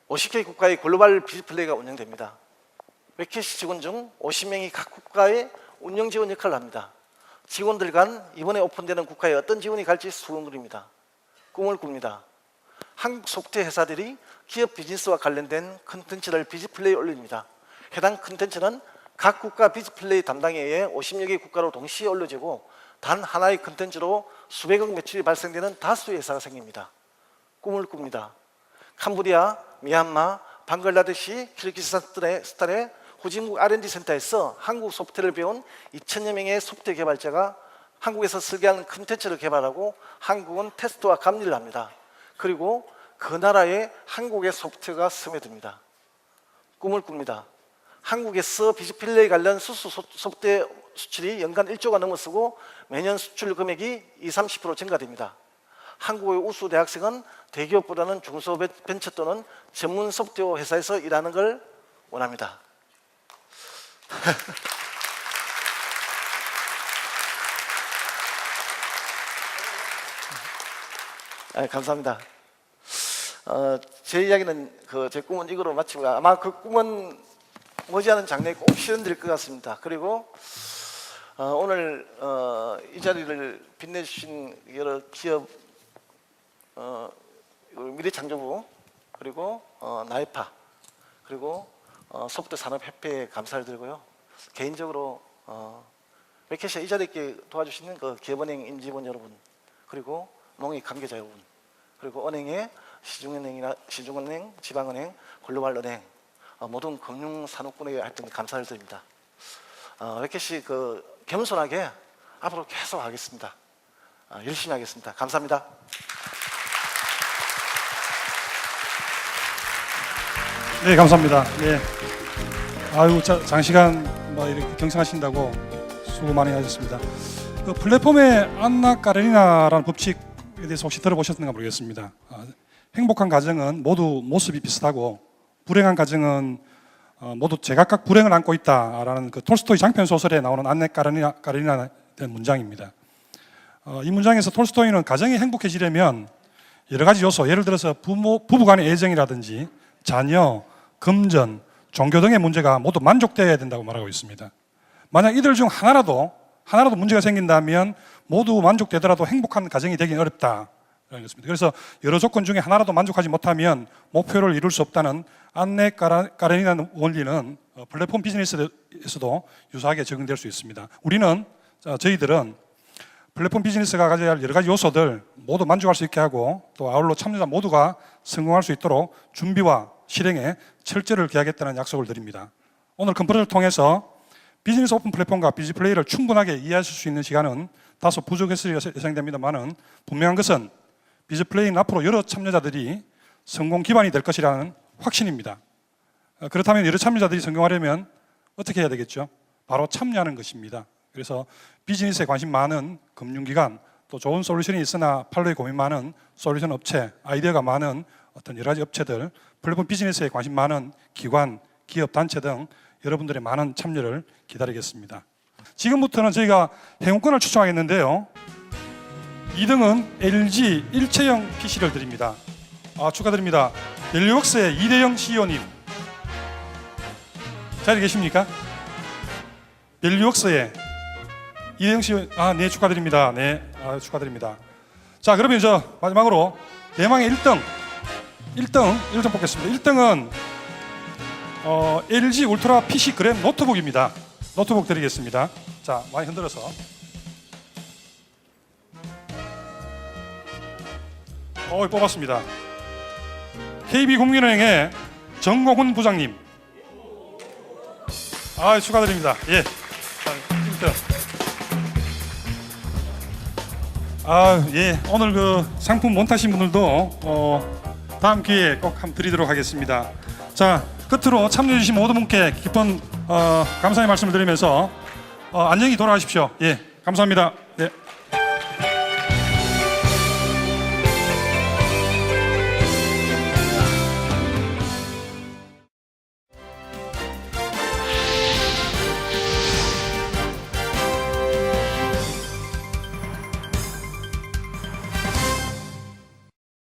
50개 국가의 글로벌 비즈플레이가 운영됩니다. 웹캐시 직원 중 50명이 각 국가의 운영 지원 역할을 합니다. 직원들 간 이번에 오픈되는 국가에 어떤 지원이 갈지 수군거립니다. 꿈을 꿉니다. 한국 소프트웨어 회사들이 기업 비즈니스와 관련된 컨텐츠를 비즈플레이에 올립니다. 해당 컨텐츠는 각 국가 비즈플레이 담당에 의해 50여 개 국가로 동시에 올려지고 단 하나의 컨텐츠로 수백억 매출이 발생되는 다수의 회사가 생깁니다. 꿈을 꿉니다. 캄보디아, 미얀마, 방글라데시, 키르기스탄의 후진국 R&D 센터에서 한국 소프트웨어를 배운 2000여 명의 소프트웨어 개발자가 한국에서 설계하는 컨텐츠를 개발하고 한국은 테스트와 감리를 합니다. 그리고 그 나라에 한국의 소프트웨어가 스며듭니다. 꿈을 꿉니다. 한국에서 비즈플레이 관련 수수 소프트웨어 수출이 연간 1조가 넘어서고 매년 수출 금액이 20-30% 증가됩니다. 한국의 우수 대학생은 대기업보다는 중소벤처 또는 전문 소프트웨어 회사에서 일하는 걸 원합니다. 감사합니다. 제 이야기는 제 꿈은 이거로 마치고 아마 그 꿈은 머지않은 장래에 꼭 실현될 것 같습니다. 그리고 오늘 이 자리를 빛내주신 여러 기업 미래창조부 그리고 나이파 그리고 소프트 산업협회에 감사를 드리고요. 개인적으로 웹캐시아 이 자리에 있게 도와주시는 그 기업은행 임직원 여러분 그리고 농익 관계자 여러분 그리고 은행의 시중은행, 지방은행, 글로벌은행 모든 금융산업군에 하여튼 감사를 드립니다. 웹캐시 겸손하게 앞으로 계속 하겠습니다. 열심히 하겠습니다. 감사합니다. 네, 감사합니다. 네. 아유, 장시간 뭐 이렇게 경청하신다고 수고 많이 하셨습니다. 그 플랫폼의 안나 까레니나라는 법칙에 대해서 혹시 들어보셨는가 모르겠습니다. 행복한 가정은 모두 모습이 비슷하고 불행한 가정은 모두 제각각 불행을 안고 있다라는 그 톨스토이 장편 소설에 나오는 안나 까레니나에 대한 문장입니다. 이 문장에서 톨스토이는 가정이 행복해지려면 여러 가지 요소, 예를 들어서 부부 간의 애정이라든지 자녀, 금전, 종교 등의 문제가 모두 만족되어야 된다고 말하고 있습니다. 만약 이들 중 하나라도 문제가 생긴다면 모두 만족되더라도 행복한 가정이 되긴 어렵다라는 것입니다. 그래서 여러 조건 중에 하나라도 만족하지 못하면 목표를 이룰 수 없다는 안네 까레니나 원리는 플랫폼 비즈니스에서도 유사하게 적용될 수 있습니다. 저희들은 플랫폼 비즈니스가 가져야 할 여러 가지 요소들 모두 만족할 수 있게 하고 또 아울러 참여자 모두가 성공할 수 있도록 준비와 실행에 철저를 기하겠다는 약속을 드립니다. 오늘 컨퍼런스를 통해서 비즈니스 오픈 플랫폼과 비즈플레이를 충분하게 이해하실 수 있는 시간은 다소 부족했을 예상됩니다만은 분명한 것은 비즈플레이는 앞으로 여러 참여자들이 성공 기반이 될 것이라는 확신입니다. 그렇다면 여러 참여자들이 성공하려면 어떻게 해야 되겠죠? 바로 참여하는 것입니다. 그래서 비즈니스에 관심 많은 금융기관, 또 좋은 솔루션이 있으나 판로에 고민 많은 솔루션 업체, 아이디어가 많은 어떤 여러 가지 업체들, 플랫폼 비즈니스에 관심 많은 기관, 기업, 단체 등 여러분들의 많은 참여를 기다리겠습니다. 지금부터는 저희가 행운권을 추첨하겠는데요. 2등은 LG 일체형 PC를 드립니다. 축하드립니다. 벨리웍스의 이대영 CEO님 자리에 계십니까? 벨리웍스의 이대영 CEO, 네, 축하드립니다. 네, 축하드립니다. 자, 그러면 마지막으로 대망의 1등 뽑겠습니다. 1등은 LG 울트라 PC 그램 노트북입니다. 노트북 드리겠습니다. 자, 많이 흔들어서. 뽑았습니다. KB국민은행의 정공훈 부장님. 축하드립니다. 예. 자, 1등. 예. 오늘 그 상품 못 타신 분들도 다음 기회에 꼭 한번 드리도록 하겠습니다. 자, 끝으로 참여해주신 모든 분께 깊은 감사의 말씀을 드리면서 안녕히 돌아가십시오. 예, 감사합니다. 네.